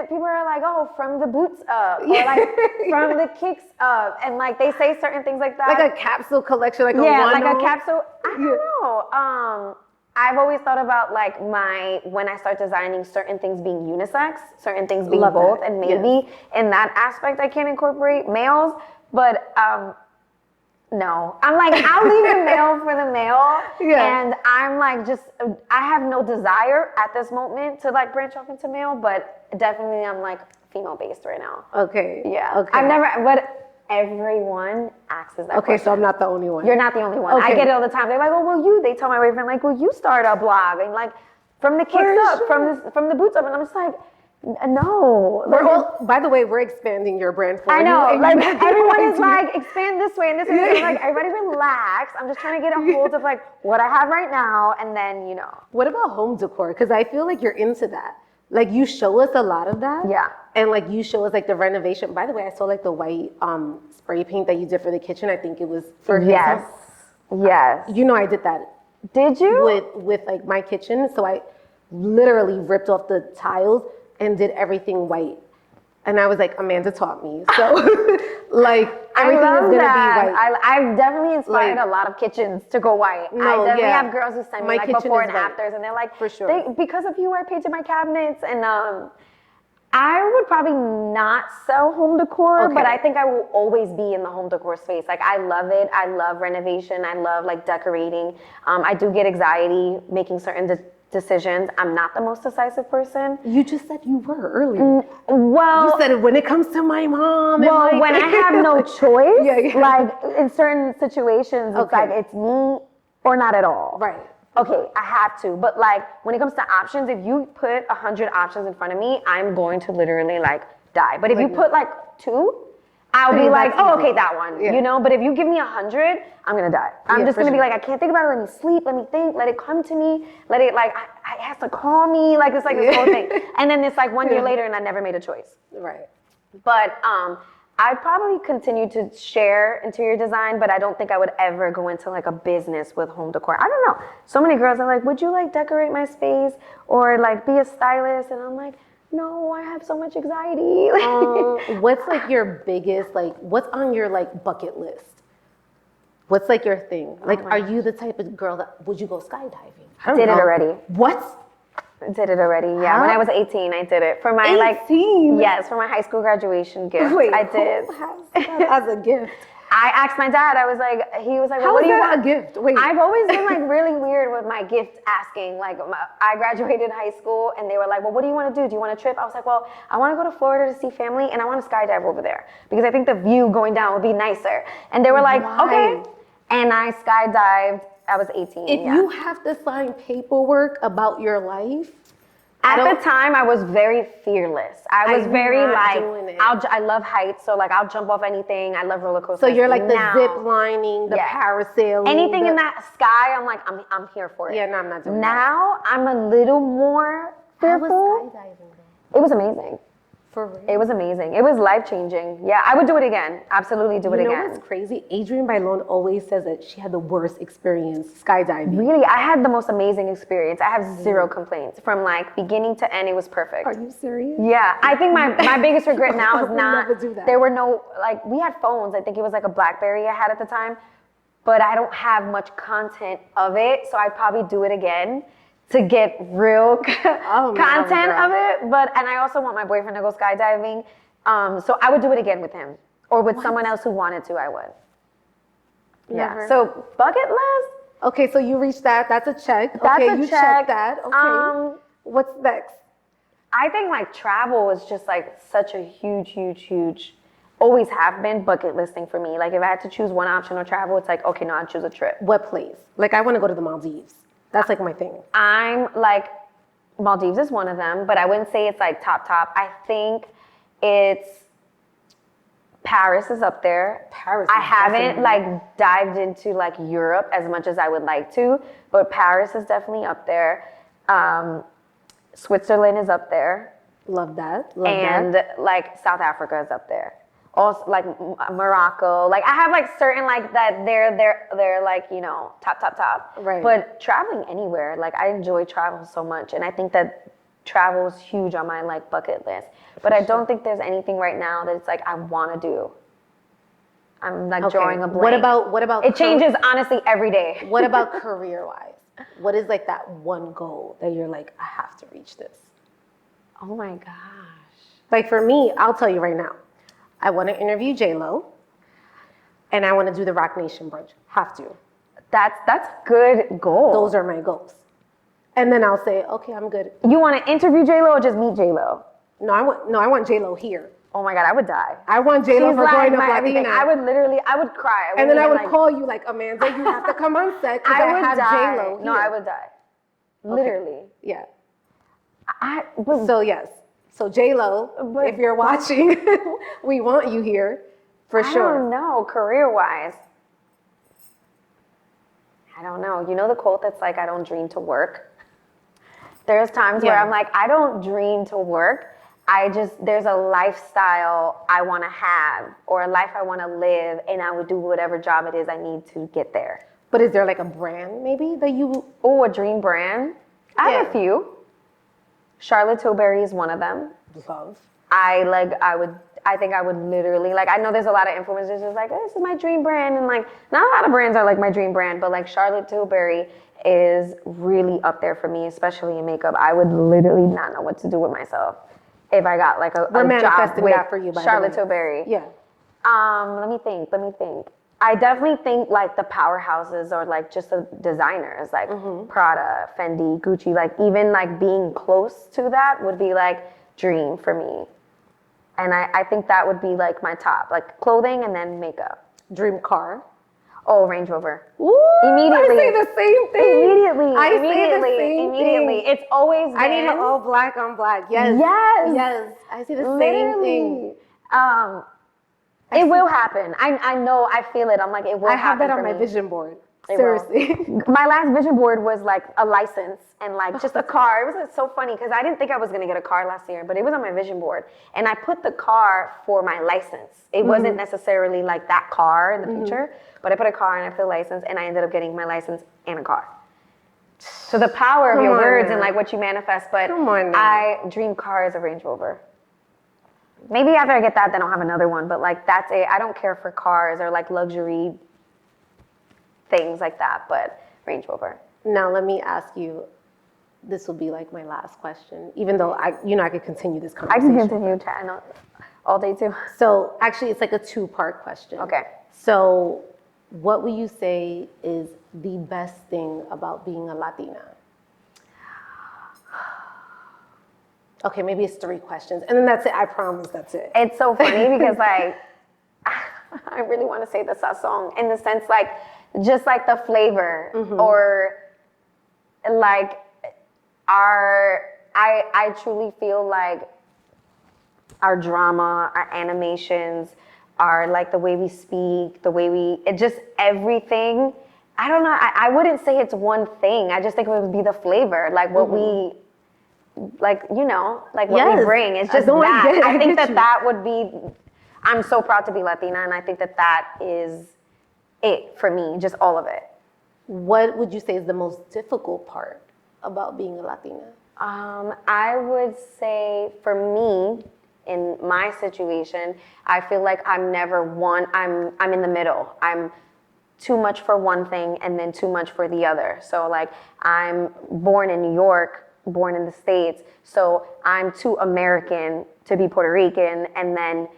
People are like, oh, from the boots up, or like from the kicks up, and like they say certain things like that. Like a capsule collection, like like a capsule. I don't know. I've always thought about like when I start designing certain things being unisex, certain things being both, and maybe in that aspect I can incorporate males, but no. I'm like, I'll leave the male for the male, and I'm like I have no desire at this moment to like branch off into male, but definitely I'm like female based right now. Okay. Yeah. Okay. I've never, but everyone asks that question. So I'm not the only one. You're not the only one. Okay. I get it all the time. They're like, oh, they tell my boyfriend, like, you start a blog and like from the kicks up, from the boots up. And I'm just like, no. By the way, we're expanding your brand for you. I know. Like everyone is like, expand this way and this way. Like, everybody relax. I'm just trying to get a hold of like what I have right now. And then, What about home decor? Because I feel like you're into that. Like you show us a lot of that. Yeah. And like you show us like the renovation. By the way, I saw like the white spray paint that you did for the kitchen. I think it was for his house. Yes. I did that. Did you? With like my kitchen. So I literally ripped off the tiles and did everything white. And I was like, Amanda taught me. So like everything is gonna be white. I've definitely inspired a lot of kitchens to go white. I definitely have girls who send me like before and afters, and they're like, for sure. Because of you, I painted my cabinets, and I would probably not sell home decor, but I think I will always be in the home decor space. Like I love it. I love renovation. I love like decorating. I do get anxiety making certain decisions. I'm not the most decisive person. You just said you were earlier. Well, you said when it comes to my mom. Well, and when I have no choice, like in certain situations, it's like it's me or not at all. Right. Okay, I have to. But like when it comes to options, if you put 100 options in front of me, I'm going to literally like die. But if you put like 2, I'll be like, oh, okay, that one, But if you give me 100, I'm gonna die. I'm just gonna be like, I can't think about it. Let me sleep. Let me think. Let it come to me. Let it like, it has to call me. Like it's like this whole thing. And then it's like 1 year later, and I never made a choice. Right. But I'd probably continue to share interior design, but I don't think I would ever go into like a business with home decor. I don't know. So many girls are like, would you like decorate my space or like be a stylist? And I'm like, no, I have so much anxiety. What's like your biggest, like, what's on your like bucket list? What's like your thing? Like, are you the type of girl that, would you go skydiving? I did it already. What? Did it already, yeah. Huh? When I was 18, I did it. For my 18? Yes, for my high school graduation gift. Wait, I did. Who has that as a gift? I asked my dad, he was like, well, how what do you want? A gift? Wait. I've always been like really weird with my gift asking. Like I graduated high school and they were like, well, what do you want to do? Do you want a trip? I was like, well, I want to go to Florida to see family and I want to skydive over there because I think the view going down would be nicer. And they were like, okay. And I skydived. I was 18. If you have to sign paperwork about your life. At the time, I was very fearless. I was very like, I love heights, so like I'll jump off anything. I love roller coasters. So you're like the zip lining, the parasailing. Anything in that sky, I'm like, I'm here for it. Yeah, no, I'm not doing that. Now, I'm a little more fearful. How was skydiving though? It was amazing. For real? It was amazing. It was life-changing. Yeah, I would do it again. Absolutely do it again. You know what's crazy? Adrienne Bailon always says that she had the worst experience skydiving. Really? I had the most amazing experience. I have zero complaints. From like beginning to end, it was perfect. Are you serious? Yeah. I think my biggest regret now is not, never do that. There were no, like we had phones. I think it was like a BlackBerry I had at the time, but I don't have much content of it. So I'd probably do it again to get real content of it. And I also want my boyfriend to go skydiving. So I would do it again with him or with someone else who wanted to, I would. Never. Yeah. So bucket list. Okay, so you reached that. That's a check. That's okay, a you check. checked that. Okay. What's next? I think like travel is just like such a huge always have been bucket listing for me. Like if I had to choose one option of travel, it's like, okay, no, I'd choose a trip. What place? Like I want to go to the Maldives. That's like my thing. I'm like, Maldives is one of them, but I wouldn't say it's like top. I think it's Paris is up there. Paris. I haven't like dived into like Europe as much as I would like to, but Paris is definitely up there. Switzerland is up there. Love that. And like South Africa is up there. Also like Morocco. Like I have like certain like that they're like, you know, top. Right. But traveling anywhere, like I enjoy travel so much, and I think that travel is huge on my like bucket list. But I don't think there's anything right now that it's like I want to do. I'm like drawing a blank. What about it changes honestly every day. What about career-wise? What is like that one goal that you're like, I have to reach this? Oh my gosh. Like for me, I'll tell you right now, I want to interview J-Lo and I want to do the Rock Nation brunch. Have to. That's a good goal. Those are my goals. And then I'll say, okay, I'm good. You want to interview J-Lo or just meet J-Lo? No, I want J-Lo here. Oh my God, I would die. I want J-Lo for Growing Up Latina. Everything. I would cry. And then I would call you like, Amanda, you have to come on set because I have J-Lo here. No, I would die. Literally. Okay. Yeah. Yes. So J-Lo, if you're watching, we want you here for sure. I don't know, career-wise. I don't know. You know the quote that's like, I don't dream to work? There's times where I'm like, I don't dream to work. There's a lifestyle I want to have or a life I want to live, and I would do whatever job it is I need to get there. But is there like a brand maybe that you... Oh, a dream brand? I have a few. Charlotte Tilbury is one of them. Love. I think I would literally, like, I know there's a lot of influencers who's like, oh, this is my dream brand. And like, not a lot of brands are like my dream brand, but like Charlotte Tilbury is really up there for me, especially in makeup. I would literally not know what to do with myself if I got like a job with that for you, by Charlotte the way. Tilbury. Yeah. Let me think. I definitely think like the powerhouses or like just the designers like Prada, Fendi, Gucci, like even like being close to that would be like dream for me. And I think that would be like my top, like clothing and then makeup. Dream car. Oh, Range Rover. Ooh, immediately. I say the same thing. Immediately. It's always been. I need an all black on black. Yes. I say the same thing. It will happen. I know. I feel it. I'm like, it will happen. I have that on for my me. vision board. It Seriously. My last vision board was like a license and like just a car. It was so funny because I didn't think I was going to get a car last year, but it was on my vision board. And I put the car for my license. It wasn't necessarily like that car in the future, but I put a car and I put a license, and I ended up getting my license and a car. So the power of your words and like what you manifest, but I dream car is a Range Rover. Maybe after I get that, then I'll have another one, but like that's it. I don't care for cars or like luxury things like that, but Range Rover. Now let me ask you, this will be like my last question, even though I could continue this conversation. I can continue chatting all day too. So actually it's like a 2-part question. Okay. So what would you say is the best thing about being a Latina? Okay, maybe it's 3 questions, and then that's it. I promise that's it. It's so funny because like, I really want to say the sazon in the sense like, just like the flavor or like I truly feel like our drama, our animations, our like the way we speak, just everything. I don't know. I wouldn't say it's one thing. I just think it would be the flavor, like what we, like, you know, like what we bring. It's just that. I think that would be, I'm so proud to be Latina, and I think that is it for me, just all of it. What would you say is the most difficult part about being a Latina? I would say for me, in my situation, I feel like I'm never one, I'm in the middle. I'm too much for one thing and then too much for the other. So like I'm born in New York, born in the States, so I'm too American to be Puerto Rican, and then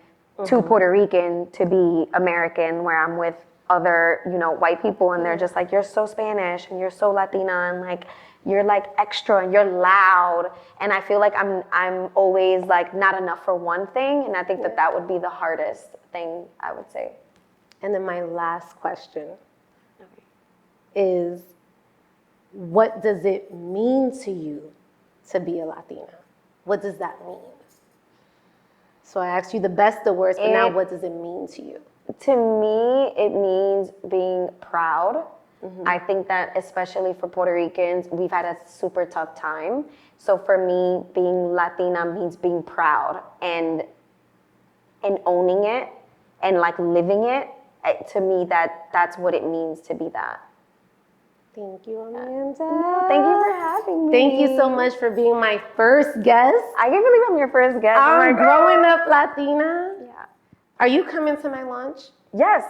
too Puerto Rican to be American, where I'm with other, you know, white people, and they're just like, you're so Spanish and you're so Latina, and like you're like extra and you're loud, and I feel like I'm always like not enough for one thing, and I think that would be the hardest thing, I would say. And then my last question is, what does it mean to you to be a Latina? What does that mean? So I asked you the best, the worst, but now what does it mean to you? To me, it means being proud. I think that especially for Puerto Ricans, we've had a super tough time. So for me, being Latina means being proud and owning it and like living it. To me, that's what it means to be that. Thank you, Amanda. No, thank you for having me. Thank you so much for being my first guest. I can't believe I'm your first guest. I'm Growing Up Latina. Yeah. Are you coming to my launch? Yes.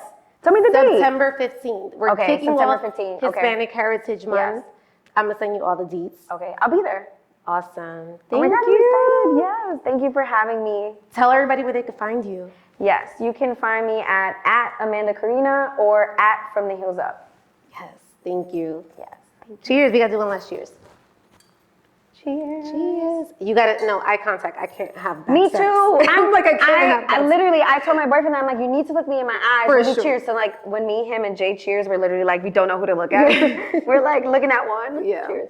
Tell me the date. September 15th. We're kicking off Hispanic Heritage Month. I'm going to send you all the deets. Okay, I'll be there. Awesome. Thank you. Yes, thank you for having me. Tell everybody where they can find you. Yes, you can find me at Amanda Korina or at From the Hills Up. Yes, thank you. Yes. Thank you. Cheers. We got to do one last cheers. Cheers. Cheers. You got to, no, eye contact. I can't have that. Me sex. too. I'm like, I can't have that. I told my boyfriend, I'm like, you need to look me in my eyes. For We sure. cheers. So like when me, him, and Jay cheers, we're literally like, we don't know who to look at. We're like looking at one. Yeah. Cheers.